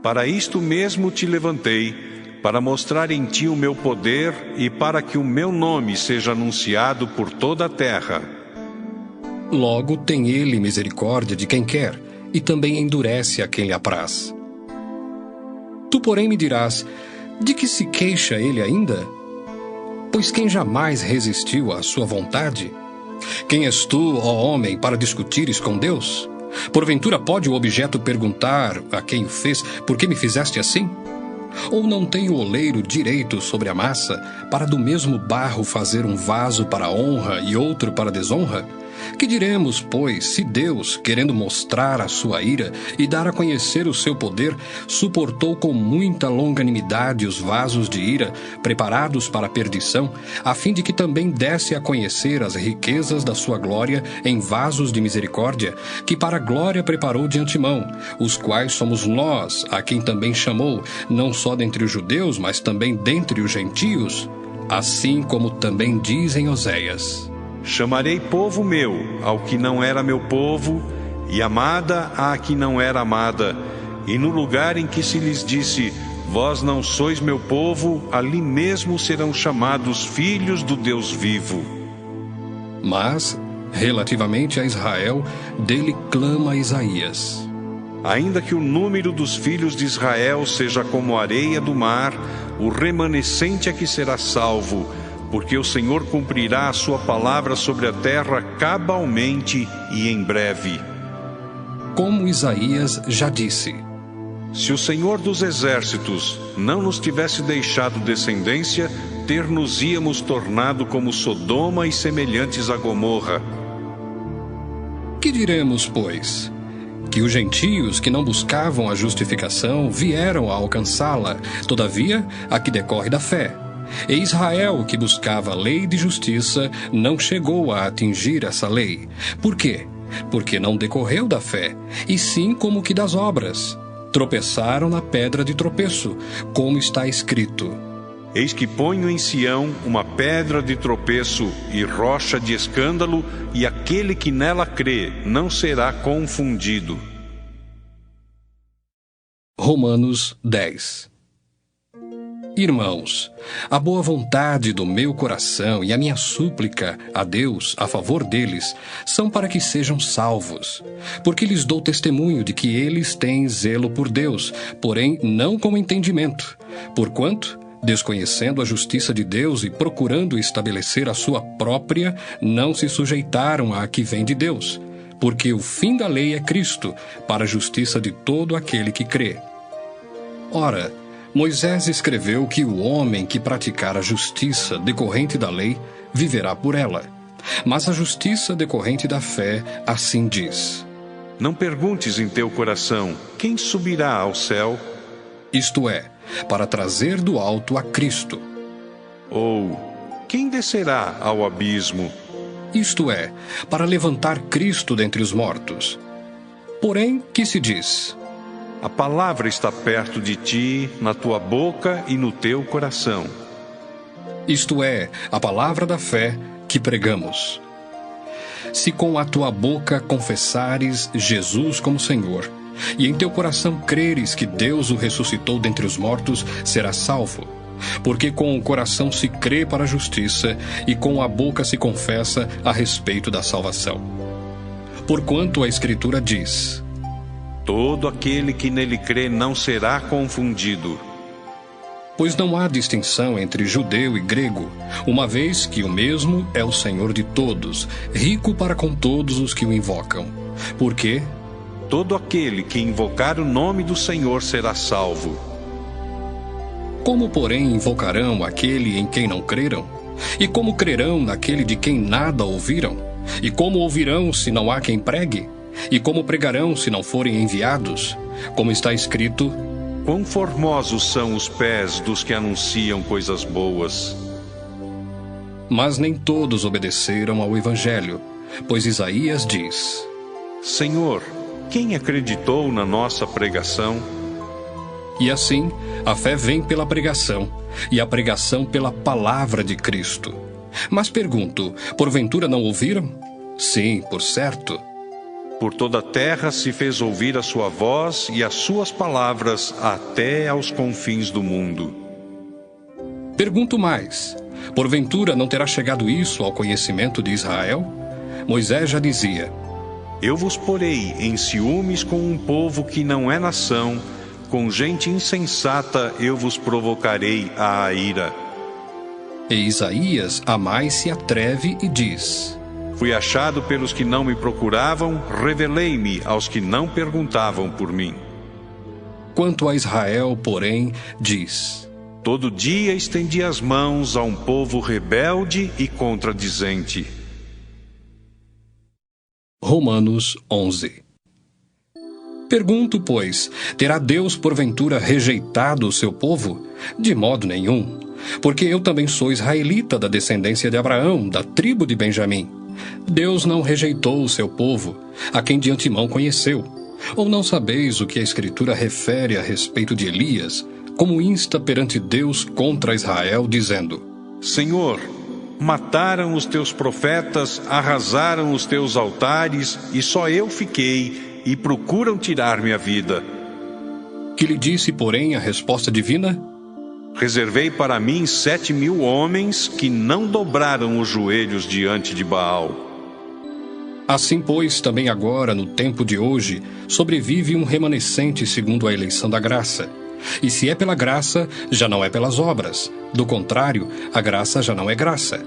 para isto mesmo te levantei, para mostrar em ti o meu poder e para que o meu nome seja anunciado por toda a terra. Logo tem ele misericórdia de quem quer, e também endurece a quem lhe apraz. Tu, porém, me dirás: de que se queixa ele ainda? Pois quem jamais resistiu à sua vontade? Quem és tu, ó homem, para discutires com Deus? Porventura pode o objeto perguntar a quem o fez: por que me fizeste assim? Ou não tem o oleiro direito sobre a massa, para do mesmo barro fazer um vaso para honra e outro para desonra? Que diremos, pois, se Deus, querendo mostrar a sua ira e dar a conhecer o seu poder, suportou com muita longanimidade os vasos de ira, preparados para a perdição, a fim de que também desse a conhecer as riquezas da sua glória em vasos de misericórdia, que para a glória preparou de antemão, os quais somos nós, a quem também chamou, não só dentre os judeus, mas também dentre os gentios? Assim como também diz em Oséias: Chamarei povo meu ao que não era meu povo, e amada à que não era amada. E no lugar em que se lhes disse: vós não sois meu povo, ali mesmo serão chamados filhos do Deus vivo. Mas, relativamente a Israel, dele clama Isaías: Ainda que o número dos filhos de Israel seja como a areia do mar, o remanescente é que será salvo, porque o Senhor cumprirá a sua palavra sobre a terra cabalmente e em breve. Como Isaías já disse: se o Senhor dos exércitos não nos tivesse deixado descendência, ter-nos-íamos tornado como Sodoma e semelhantes a Gomorra. Que diremos, pois? Que os gentios que não buscavam a justificação vieram a alcançá-la, todavia a que decorre da fé. E Israel, que buscava a lei de justiça, não chegou a atingir essa lei. Por quê? Porque não decorreu da fé, e sim como que das obras. Tropeçaram na pedra de tropeço, como está escrito: Eis que ponho em Sião uma pedra de tropeço e rocha de escândalo, e aquele que nela crê não será confundido. Romanos 10. Irmãos, a boa vontade do meu coração e a minha súplica a Deus a favor deles são para que sejam salvos, porque lhes dou testemunho de que eles têm zelo por Deus, porém não com entendimento, porquanto, desconhecendo a justiça de Deus e procurando estabelecer a sua própria, não se sujeitaram à que vem de Deus, porque o fim da lei é Cristo, para a justiça de todo aquele que crê. Ora, Moisés escreveu que o homem que praticar a justiça decorrente da lei viverá por ela. Mas a justiça decorrente da fé assim diz: Não perguntes em teu coração: quem subirá ao céu? Isto é, para trazer do alto a Cristo. Ou quem descerá ao abismo? Isto é, para levantar Cristo dentre os mortos. Porém, que se diz? A palavra está perto de ti, na tua boca e no teu coração. Isto é, a palavra da fé que pregamos. Se com a tua boca confessares Jesus como Senhor, e em teu coração creres que Deus o ressuscitou dentre os mortos, serás salvo. Porque com o coração se crê para a justiça, e com a boca se confessa a respeito da salvação. Porquanto a Escritura diz: todo aquele que nele crê não será confundido. Pois não há distinção entre judeu e grego, uma vez que o mesmo é o Senhor de todos, rico para com todos os que o invocam. Porque todo aquele que invocar o nome do Senhor será salvo. Como, porém, invocarão aquele em quem não creram? E como crerão naquele de quem nada ouviram? E como ouvirão se não há quem pregue? E como pregarão se não forem enviados? Como está escrito: quão formosos são os pés dos que anunciam coisas boas. Mas nem todos obedeceram ao Evangelho, pois Isaías diz: Senhor, quem acreditou na nossa pregação? E assim, a fé vem pela pregação, e a pregação pela palavra de Cristo. Mas pergunto, porventura não ouviram? Sim, por certo. Por toda a terra se fez ouvir a sua voz e as suas palavras até aos confins do mundo. Pergunto mais, porventura não terá chegado isso ao conhecimento de Israel? Moisés já dizia: Eu vos porei em ciúmes com um povo que não é nação, com gente insensata eu vos provocarei à ira. E Isaías a mais se atreve e diz: Fui achado pelos que não me procuravam, revelei-me aos que não perguntavam por mim. Quanto a Israel, porém, diz: Todo dia estendi as mãos a um povo rebelde e contradizente. Romanos 11. Pergunto, pois, terá Deus porventura rejeitado o seu povo? De modo nenhum, porque eu também sou israelita da descendência de Abraão, da tribo de Benjamim. Deus não rejeitou o seu povo, a quem de antemão conheceu. Ou não sabeis o que a Escritura refere a respeito de Elias, como insta perante Deus contra Israel, dizendo: Senhor, mataram os teus profetas, arrasaram os teus altares, e só eu fiquei, e procuram tirar-me a vida. Que lhe disse, porém, a resposta divina? Reservei para mim 7.000 homens que não dobraram os joelhos diante de Baal. Assim, pois, também agora, no tempo de hoje, sobrevive um remanescente segundo a eleição da graça. E se é pela graça, já não é pelas obras. Do contrário, a graça já não é graça.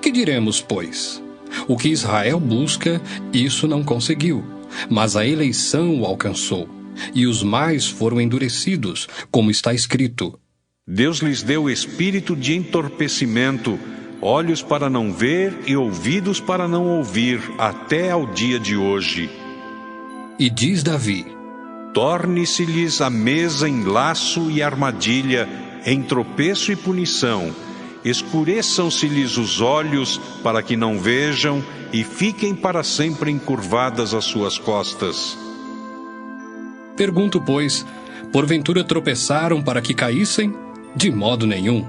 Que diremos, pois? O que Israel busca, isso não conseguiu, mas a eleição o alcançou, e os mais foram endurecidos, como está escrito: Deus lhes deu espírito de entorpecimento, olhos para não ver e ouvidos para não ouvir, até ao dia de hoje. E diz Davi: Torne-se-lhes a mesa em laço e armadilha, em tropeço e punição. Escureçam-se-lhes os olhos, para que não vejam, e fiquem para sempre encurvadas as suas costas. Pergunto, pois, porventura tropeçaram para que caíssem? De modo nenhum.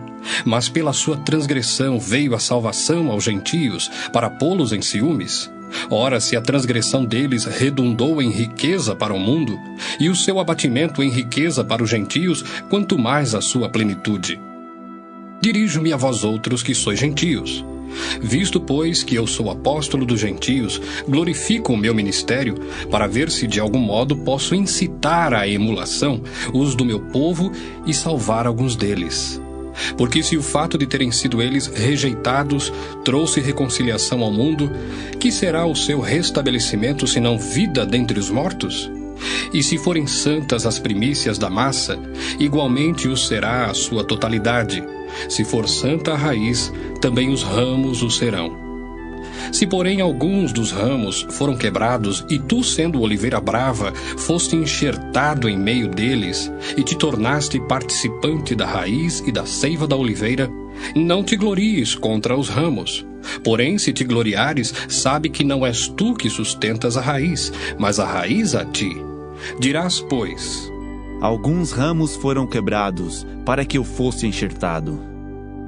Mas pela sua transgressão veio a salvação aos gentios, para pô-los em ciúmes. Ora, se a transgressão deles redundou em riqueza para o mundo, e o seu abatimento em riqueza para os gentios, quanto mais a sua plenitude. Dirijo-me a vós outros que sois gentios. Visto, pois, que eu sou apóstolo dos gentios, glorifico o meu ministério, para ver se de algum modo posso incitar à emulação os do meu povo e salvar alguns deles. Porque se o fato de terem sido eles rejeitados trouxe reconciliação ao mundo, que será o seu restabelecimento senão vida dentre os mortos? E se forem santas as primícias da massa, igualmente o será a sua totalidade. Se for santa a raiz, também os ramos o serão. Se, porém, alguns dos ramos foram quebrados, e tu, sendo oliveira brava, foste enxertado em meio deles, e te tornaste participante da raiz e da seiva da oliveira, não te glories contra os ramos. Porém, se te gloriares, sabe que não és tu que sustentas a raiz, mas a raiz a ti. Dirás, pois: Alguns ramos foram quebrados, para que eu fosse enxertado.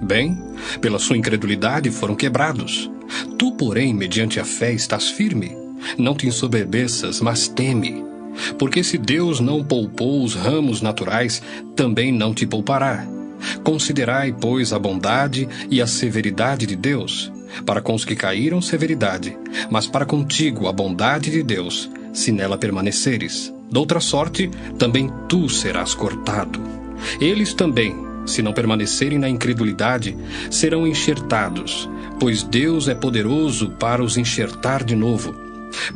Bem, pela sua incredulidade foram quebrados. Tu, porém, mediante a fé estás firme. Não te ensoberbeças, mas teme. Porque se Deus não poupou os ramos naturais, também não te poupará. Considerai, pois, a bondade e a severidade de Deus. Para com os que caíram, severidade, mas para contigo a bondade de Deus, se nela permaneceres. Doutra sorte, também tu serás cortado. Eles também, se não permanecerem na incredulidade, serão enxertados, pois Deus é poderoso para os enxertar de novo.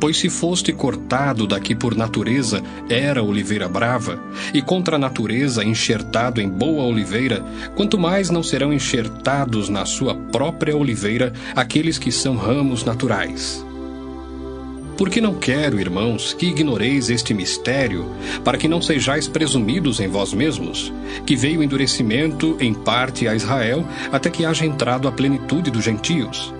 Pois se foste cortado daqui por natureza, era oliveira brava, e contra a natureza enxertado em boa oliveira, quanto mais não serão enxertados na sua própria oliveira aqueles que são ramos naturais. Porque não quero, irmãos, que ignoreis este mistério, para que não sejais presumidos em vós mesmos, que veio o endurecimento em parte a Israel, até que haja entrado a plenitude dos gentios.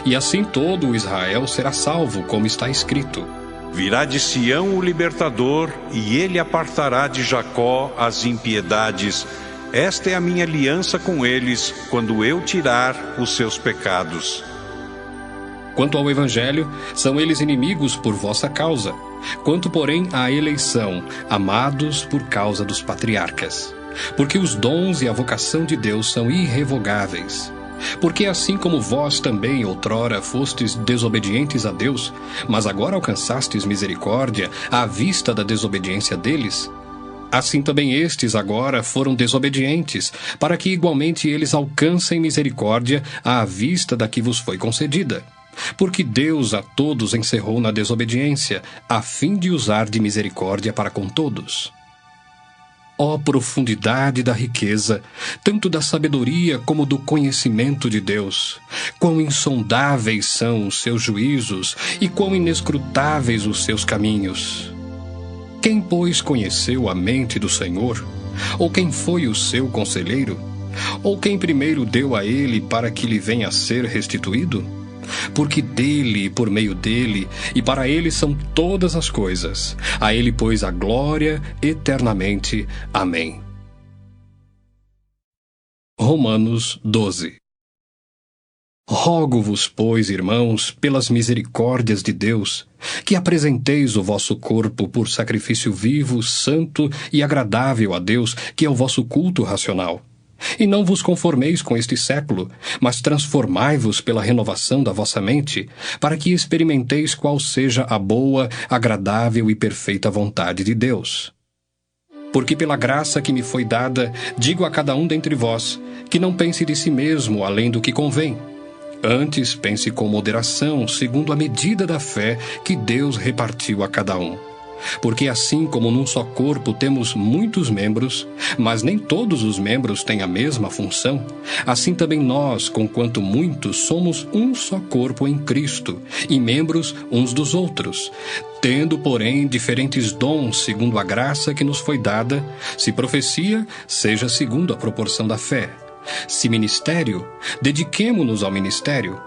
E assim todo o Israel será salvo, como está escrito: Virá de Sião o libertador, e ele apartará de Jacó as impiedades. Esta é a minha aliança com eles, quando eu tirar os seus pecados. Quanto ao Evangelho, são eles inimigos por vossa causa. Quanto, porém, à eleição, amados por causa dos patriarcas. Porque os dons e a vocação de Deus são irrevogáveis. Porque assim como vós também outrora fostes desobedientes a Deus, mas agora alcançastes misericórdia à vista da desobediência deles, Assim também estes agora foram desobedientes, para que igualmente eles alcancem misericórdia à vista da que vos foi concedida. Porque Deus a todos encerrou na desobediência, a fim de usar de misericórdia para com todos. Ó profundidade da riqueza, tanto da sabedoria como do conhecimento de Deus! Quão insondáveis são os seus juízos e quão inescrutáveis os seus caminhos! Quem, pois, conheceu a mente do Senhor? Ou quem foi o seu conselheiro? Ou quem primeiro deu a ele para que lhe venha a ser restituído? Porque dele, por meio dele, e para ele são todas as coisas. A ele, pois, a glória eternamente. Amém. Romanos 12. Rogo-vos, pois, irmãos, pelas misericórdias de Deus, que apresenteis o vosso corpo por sacrifício vivo, santo e agradável a Deus, que é o vosso culto racional. E não vos conformeis com este século, mas transformai-vos pela renovação da vossa mente, para que experimenteis qual seja a boa, agradável e perfeita vontade de Deus. Porque pela graça que me foi dada, digo a cada um dentre vós, que não pense de si mesmo além do que convém. Antes pense com moderação, segundo a medida da fé que Deus repartiu a cada um. Porque assim como num só corpo temos muitos membros, mas nem todos os membros têm a mesma função, assim também nós, conquanto muitos, somos um só corpo em Cristo, e membros uns dos outros, tendo, porém, diferentes dons segundo a graça que nos foi dada, se profecia, seja segundo a proporção da fé. Se ministério, dediquemo-nos ao ministério.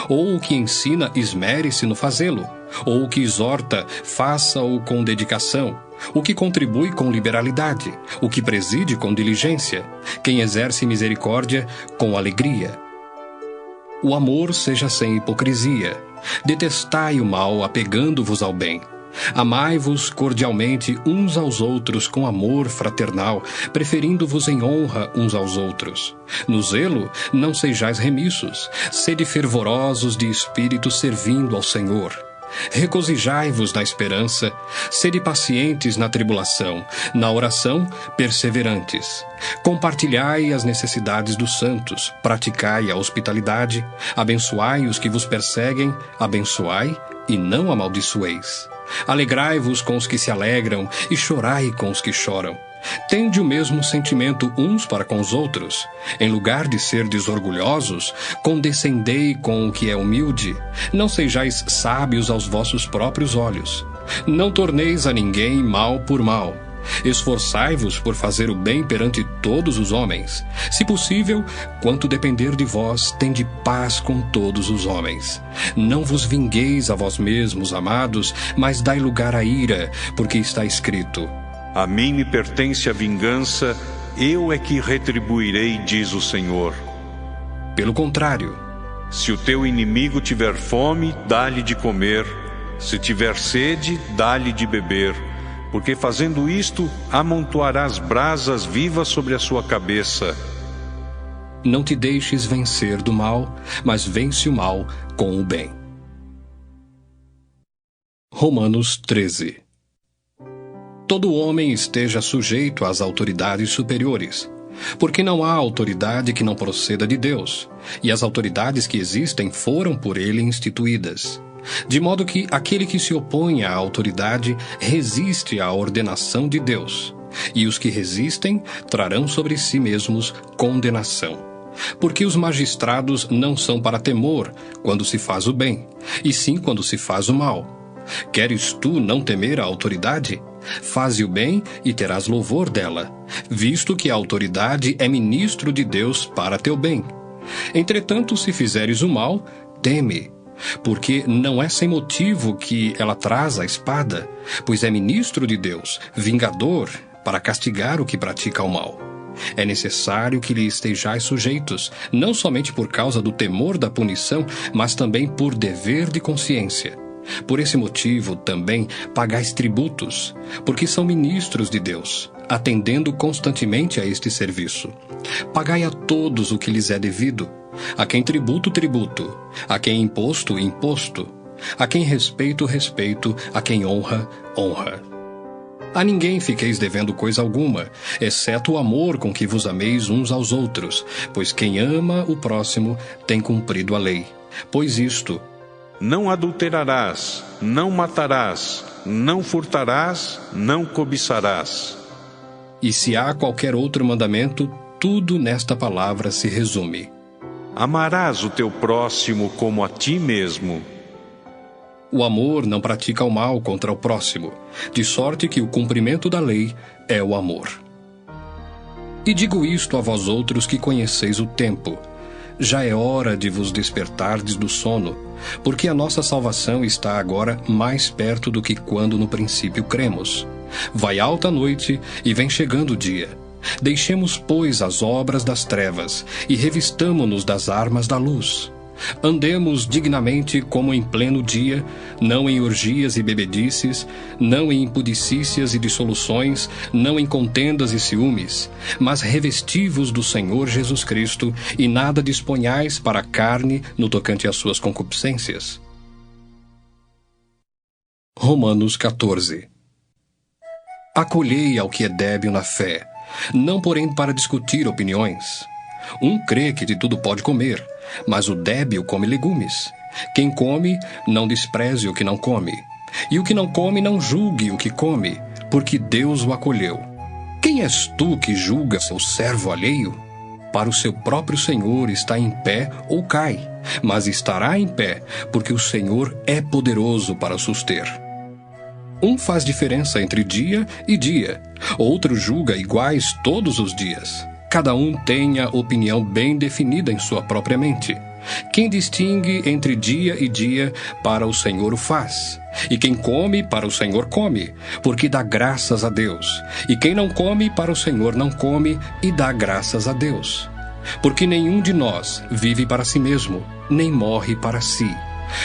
Ou o que ensina, esmere-se no fazê-lo. Ou o que exorta, faça-o com dedicação. O que contribui com liberalidade. O que preside com diligência. Quem exerce misericórdia, com alegria. O amor seja sem hipocrisia. Detestai o mal, apegando-vos ao bem. Amai-vos cordialmente uns aos outros com amor fraternal, preferindo-vos em honra uns aos outros. No zelo, não sejais remissos, sede fervorosos de espírito servindo ao Senhor. Regozijai-vos na esperança, sede pacientes na tribulação, na oração, perseverantes. Compartilhai as necessidades dos santos, praticai a hospitalidade, abençoai os que vos perseguem, abençoai e não amaldiçoeis. Alegrai-vos com os que se alegram e chorai com os que choram. Tende o mesmo sentimento uns para com os outros. Em lugar de serdes orgulhosos, condescendei com o que é humilde. Não sejais sábios aos vossos próprios olhos. Não torneis a ninguém mal por mal. Esforçai-vos por fazer o bem perante todos os homens. Se possível, quanto depender de vós, tende paz com todos os homens. Não vos vingueis a vós mesmos, amados, mas dai lugar à ira, porque está escrito: A mim me pertence a vingança, eu é que retribuirei, diz o Senhor. Pelo contrário, se o teu inimigo tiver fome, dá-lhe de comer. Se tiver sede, dá-lhe de beber. Porque fazendo isto, amontoarás brasas vivas sobre a sua cabeça. não te deixes vencer do mal, mas vence o mal com o bem. Romanos 13. Todo homem esteja sujeito às autoridades superiores, porque não há autoridade que não proceda de Deus, e as autoridades que existem foram por ele instituídas. De modo que aquele que se opõe à autoridade resiste à ordenação de Deus, e os que resistem trarão sobre si mesmos condenação. Porque os magistrados não são para temor quando se faz o bem, e sim quando se faz o mal. Queres tu não temer a autoridade? Faze o bem e terás louvor dela, visto que a autoridade é ministro de Deus para teu bem. Entretanto, se fizeres o mal, teme, porque não é sem motivo que ela traz a espada, pois é ministro de Deus, vingador, para castigar o que pratica o mal. É necessário que lhe estejais sujeitos, não somente por causa do temor da punição, mas também por dever de consciência. Por esse motivo, também, pagais tributos, porque são ministros de Deus, atendendo constantemente a este serviço. Pagai a todos o que lhes é devido, a quem tributo, tributo, a quem imposto, imposto, a quem respeito, respeito, a quem honra, honra. A ninguém fiqueis devendo coisa alguma, exceto o amor com que vos ameis uns aos outros, pois quem ama o próximo tem cumprido a lei. Pois isto: não adulterarás, não matarás, não furtarás, não cobiçarás. E se há qualquer outro mandamento, tudo nesta palavra se resume: amarás o teu próximo como a ti mesmo. O amor não pratica o mal contra o próximo, de sorte que o cumprimento da lei é o amor. E digo isto a vós outros que conheceis o tempo. Já é hora de vos despertardes do sono, porque a nossa salvação está agora mais perto do que quando no princípio cremos. Vai alta a noite e vem chegando o dia. Deixemos, pois, as obras das trevas e revistamo-nos das armas da luz. Andemos dignamente como em pleno dia, não em orgias e bebedices, não em impudicícias e dissoluções, não em contendas e ciúmes, mas revesti-vos do Senhor Jesus Cristo e nada disponhais para a carne no tocante às suas concupiscências. Romanos 14. Acolhei ao que é débil na fé, não porém para discutir opiniões. Um crê que de tudo pode comer, mas o débil come legumes. Quem come, não despreze o que não come. E o que não come, não julgue o que come, porque Deus o acolheu. Quem és tu que julga seu servo alheio? Para o seu próprio Senhor está em pé ou cai, mas estará em pé, porque o Senhor é poderoso para o suster. Um faz diferença entre dia e dia, outro julga iguais todos os dias. Cada um tem a opinião bem definida em sua própria mente. Quem distingue entre dia e dia, para o Senhor o faz. E quem come, para o Senhor come, porque dá graças a Deus. E quem não come, para o Senhor não come, e dá graças a Deus. Porque nenhum de nós vive para si mesmo, nem morre para si.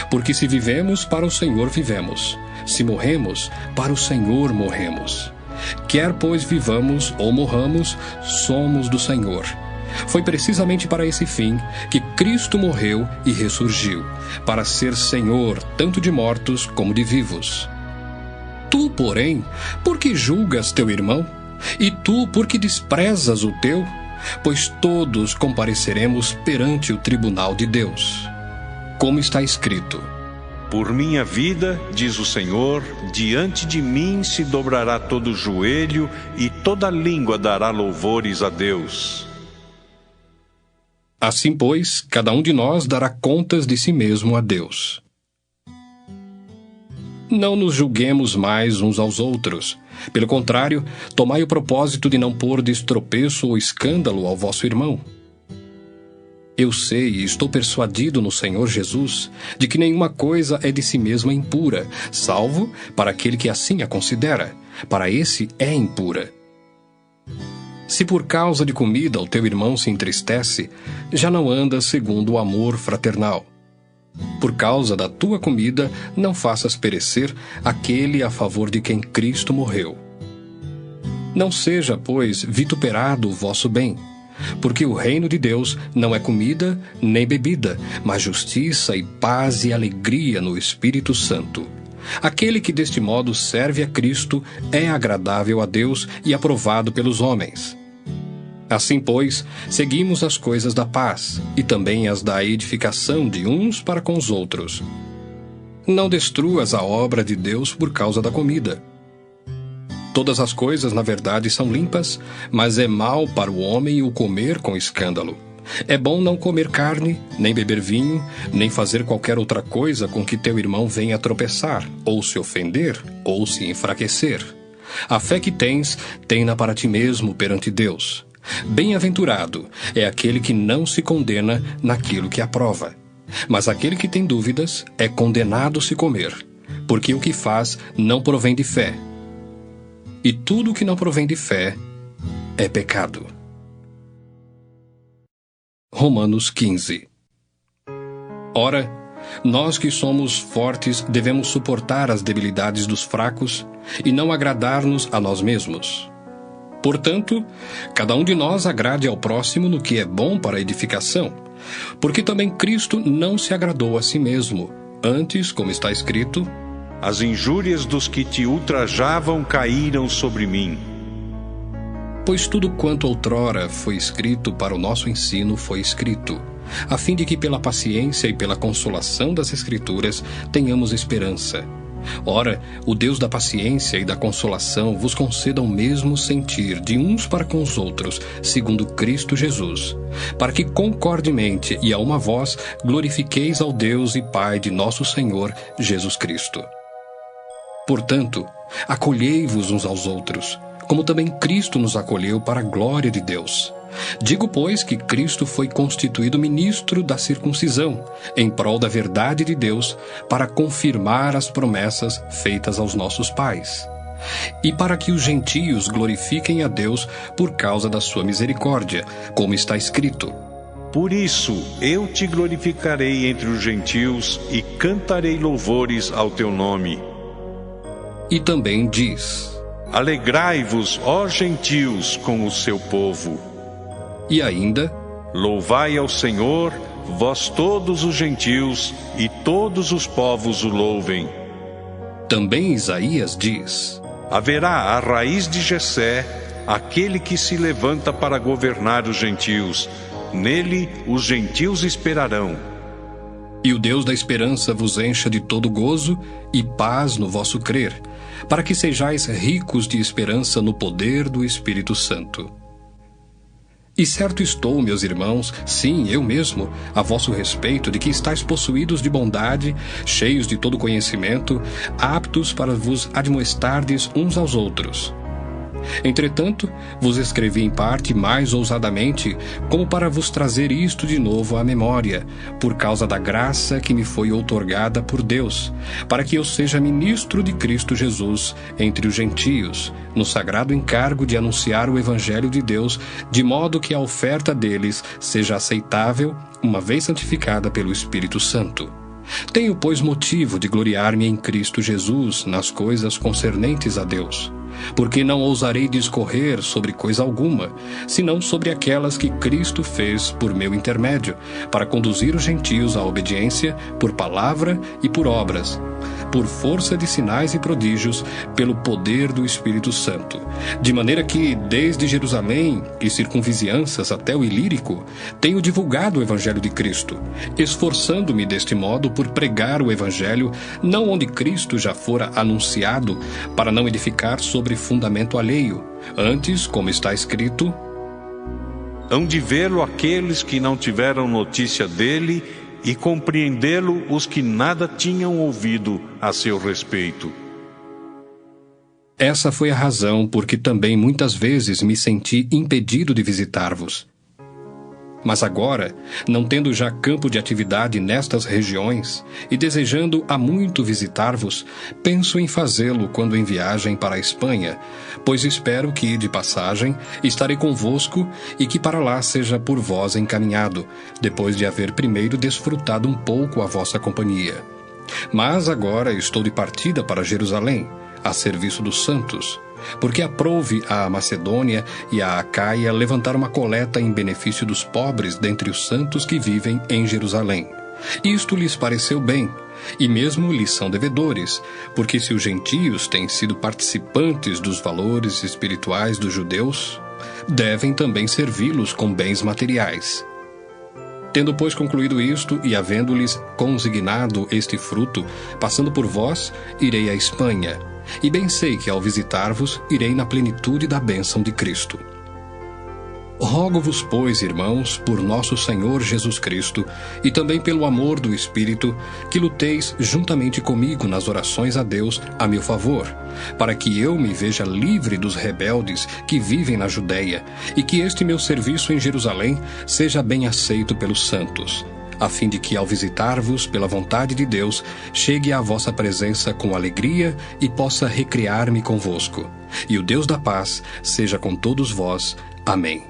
Porque se vivemos, para o Senhor vivemos. Se morremos, para o Senhor morremos. Quer, pois, vivamos ou morramos, somos do Senhor. Foi precisamente para esse fim que Cristo morreu e ressurgiu, para ser Senhor tanto de mortos como de vivos. Tu, porém, por que julgas teu irmão? E tu, por que desprezas o teu? Pois todos compareceremos perante o tribunal de Deus. Como está escrito: por minha vida, diz o Senhor, diante de mim se dobrará todo o joelho e toda língua dará louvores a Deus. Assim, pois, cada um de nós dará contas de si mesmo a Deus. Não nos julguemos mais uns aos outros. Pelo contrário, tomai o propósito de não pôr de tropeço ou escândalo ao vosso irmão. Eu sei e estou persuadido no Senhor Jesus de que nenhuma coisa é de si mesma impura, salvo para aquele que assim a considera. Para esse é impura. Se por causa de comida o teu irmão se entristece, já não andas segundo o amor fraternal. Por causa da tua comida, não faças perecer aquele a favor de quem Cristo morreu. Não seja, pois, vituperado o vosso bem, porque o reino de Deus não é comida nem bebida, mas justiça e paz e alegria no Espírito Santo. Aquele que deste modo serve a Cristo é agradável a Deus e aprovado pelos homens. Assim, pois, seguimos as coisas da paz e também as da edificação de uns para com os outros. Não destruas a obra de Deus por causa da comida. Todas as coisas, na verdade, são limpas, mas é mal para o homem o comer com escândalo. É bom não comer carne, nem beber vinho, nem fazer qualquer outra coisa com que teu irmão venha a tropeçar, ou se ofender, ou se enfraquecer. A fé que tens, tem-na para ti mesmo perante Deus. Bem-aventurado é aquele que não se condena naquilo que aprova. Mas aquele que tem dúvidas é condenado se comer, porque o que faz não provém de fé. E tudo o que não provém de fé é pecado. Romanos 15. Ora, nós que somos fortes devemos suportar as debilidades dos fracos e não agradar-nos a nós mesmos. Portanto, cada um de nós agrade ao próximo no que é bom para a edificação, porque também Cristo não se agradou a si mesmo. Antes, como está escrito: As injúrias dos que te ultrajavam caíram sobre mim. Pois tudo quanto outrora foi escrito para o nosso ensino foi escrito, a fim de que pela paciência e pela consolação das Escrituras tenhamos esperança. Ora, o Deus da paciência e da consolação vos conceda o mesmo sentir de uns para com os outros, segundo Cristo Jesus, para que concordemente e a uma voz glorifiqueis ao Deus e Pai de nosso Senhor Jesus Cristo. Portanto, acolhei-vos uns aos outros, como também Cristo nos acolheu para a glória de Deus. Digo, pois, que Cristo foi constituído ministro da circuncisão, em prol da verdade de Deus, para confirmar as promessas feitas aos nossos pais, e para que os gentios glorifiquem a Deus por causa da sua misericórdia, como está escrito: Por isso eu te glorificarei entre os gentios e cantarei louvores ao teu nome. E também diz: Alegrai-vos, ó gentios, com o seu povo. E ainda: Louvai ao Senhor, vós todos os gentios, e todos os povos o louvem. Também Isaías diz: Haverá a raiz de Jessé, aquele que se levanta para governar os gentios. Nele os gentios esperarão. E o Deus da esperança vos encha de todo gozo e paz no vosso crer, para que sejais ricos de esperança no poder do Espírito Santo. E certo estou, meus irmãos, sim, eu mesmo, a vosso respeito, de que estáis possuídos de bondade, cheios de todo conhecimento, aptos para vos admoestardes uns aos outros. Entretanto, vos escrevi em parte mais ousadamente, como para vos trazer isto de novo à memória, por causa da graça que me foi outorgada por Deus, para que eu seja ministro de Cristo Jesus entre os gentios, no sagrado encargo de anunciar o Evangelho de Deus, de modo que a oferta deles seja aceitável, uma vez santificada pelo Espírito Santo. Tenho, pois, motivo de gloriar-me em Cristo Jesus nas coisas concernentes a Deus, porque não ousarei discorrer sobre coisa alguma, senão sobre aquelas que Cristo fez por meu intermédio, para conduzir os gentios à obediência por palavra e por obras, por força de sinais e prodígios, pelo poder do Espírito Santo, de maneira que, desde Jerusalém e circunvizinhanças até o Ilírico, tenho divulgado o Evangelho de Cristo, esforçando-me deste modo por pregar o Evangelho, não onde Cristo já fora anunciado, para não edificar sobre fundamento alheio, antes, como está escrito: Hão de vê-lo aqueles que não tiveram notícia dele, e compreendê-lo os que nada tinham ouvido a seu respeito. Essa foi a razão por que também muitas vezes me senti impedido de visitar-vos. Mas agora, não tendo já campo de atividade nestas regiões, e desejando há muito visitar-vos, penso em fazê-lo quando em viagem para a Espanha, pois espero que, de passagem, estarei convosco e que para lá seja por vós encaminhado, depois de haver primeiro desfrutado um pouco a vossa companhia. Mas agora estou de partida para Jerusalém, a serviço dos santos, porque aprouve à Macedônia e à Acaia levantar uma coleta em benefício dos pobres dentre os santos que vivem em Jerusalém. Isto lhes pareceu bem, e mesmo lhes são devedores, porque se os gentios têm sido participantes dos valores espirituais dos judeus, devem também servi-los com bens materiais. Tendo, pois, concluído isto, e havendo-lhes consignado este fruto, passando por vós, irei à Espanha, e bem sei que ao visitar-vos, irei na plenitude da bênção de Cristo. Rogo-vos, pois, irmãos, por nosso Senhor Jesus Cristo, e também pelo amor do Espírito, que luteis juntamente comigo nas orações a Deus a meu favor, para que eu me veja livre dos rebeldes que vivem na Judéia, e que este meu serviço em Jerusalém seja bem aceito pelos santos, a fim de que, ao visitar-vos pela vontade de Deus, chegue à vossa presença com alegria e possa recriar-me convosco. E o Deus da paz seja com todos vós. Amém.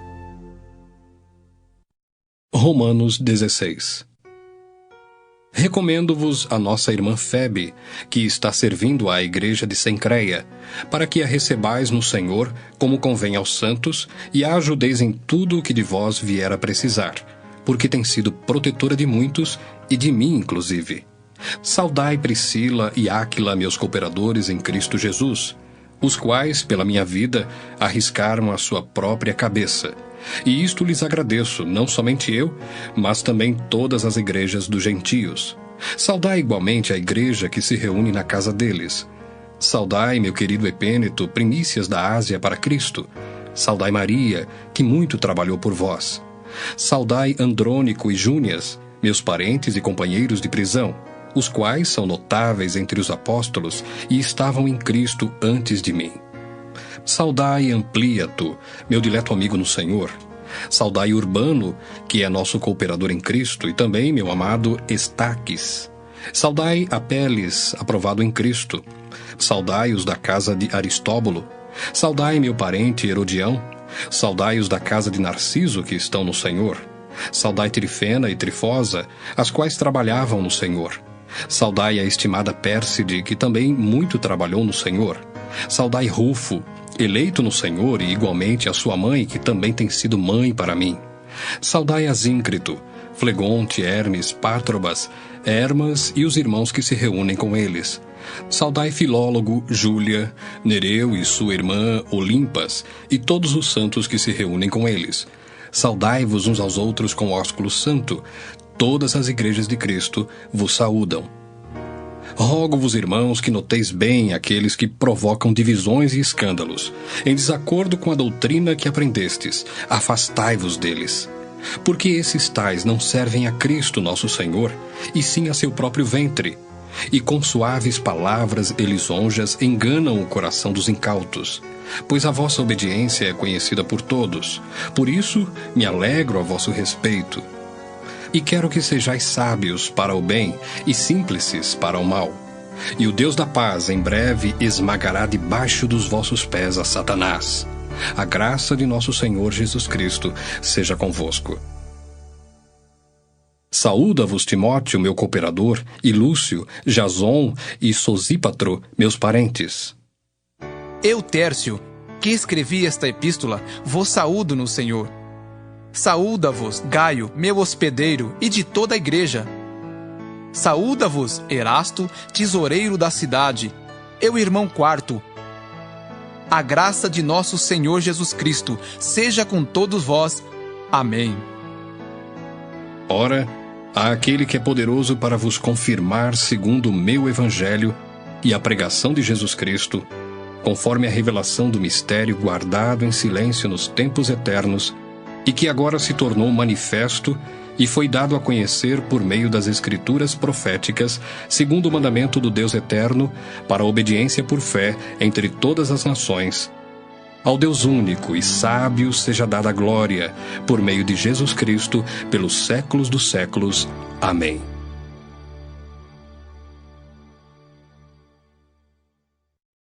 Romanos 16. Recomendo-vos a nossa irmã Febe, que está servindo à igreja de Cencreia, para que a recebais no Senhor, como convém aos santos, e a ajudeis em tudo o que de vós vier a precisar, porque tem sido protetora de muitos, e de mim inclusive. Saudai Priscila e Áquila, meus cooperadores em Cristo Jesus, os quais, pela minha vida, arriscaram a sua própria cabeça. E isto lhes agradeço, não somente eu, mas também todas as igrejas dos gentios. Saudai igualmente a igreja que se reúne na casa deles. Saudai, meu querido Epêneto, primícias da Ásia para Cristo. Saudai Maria, que muito trabalhou por vós. Saudai Andrônico e Júnias, meus parentes e companheiros de prisão, os quais são notáveis entre os apóstolos e estavam em Cristo antes de mim. Saudai Ampliato, meu dileto amigo no Senhor. Saudai Urbano, que é nosso cooperador em Cristo, e também meu amado Estaques. Saudai Apeles, aprovado em Cristo. Saudai os da casa de Aristóbulo. Saudai meu parente Herodião. Saudai os da casa de Narciso, que estão no Senhor. Saudai Trifena e Trifosa, as quais trabalhavam no Senhor. Saudai a estimada Pérside, que também muito trabalhou no Senhor. Saudai Rufo, eleito no Senhor, e igualmente a sua mãe, que também tem sido mãe para mim. Saudai Asíncrito, Flegonte, Hermes, Pátrobas, Hermas e os irmãos que se reúnem com eles. Saudai Filólogo, Júlia, Nereu e sua irmã Olimpas, e todos os santos que se reúnem com eles. Saudai-vos uns aos outros com ósculo santo. Todas as igrejas de Cristo vos saúdam. Rogo-vos, irmãos, que noteis bem aqueles que provocam divisões e escândalos, em desacordo com a doutrina que aprendestes. Afastai-vos deles. Porque esses tais não servem a Cristo nosso Senhor, e sim a seu próprio ventre. E com suaves palavras e lisonjas enganam o coração dos incautos. Pois a vossa obediência é conhecida por todos. Por isso me alegro a vosso respeito. E quero que sejais sábios para o bem e simples para o mal. E o Deus da paz em breve esmagará debaixo dos vossos pés a Satanás. A graça de nosso Senhor Jesus Cristo seja convosco. Saúda-vos Timóteo, meu cooperador, e Lúcio, Jason e Sosípatro, meus parentes. Eu, Tércio, que escrevi esta epístola, vos saúdo no Senhor. Saúda-vos, Gaio, meu hospedeiro, e de toda a igreja. Saúda-vos, Erasto, tesoureiro da cidade, eu irmão Quarto. A graça de nosso Senhor Jesus Cristo seja com todos vós. Amém. Ora, há aquele que é poderoso para vos confirmar segundo o meu evangelho e a pregação de Jesus Cristo, conforme a revelação do mistério guardado em silêncio nos tempos eternos, e que agora se tornou manifesto e foi dado a conhecer por meio das Escrituras proféticas, segundo o mandamento do Deus eterno, para a obediência por fé entre todas as nações. Ao Deus único e sábio seja dada a glória, por meio de Jesus Cristo, pelos séculos dos séculos. Amém.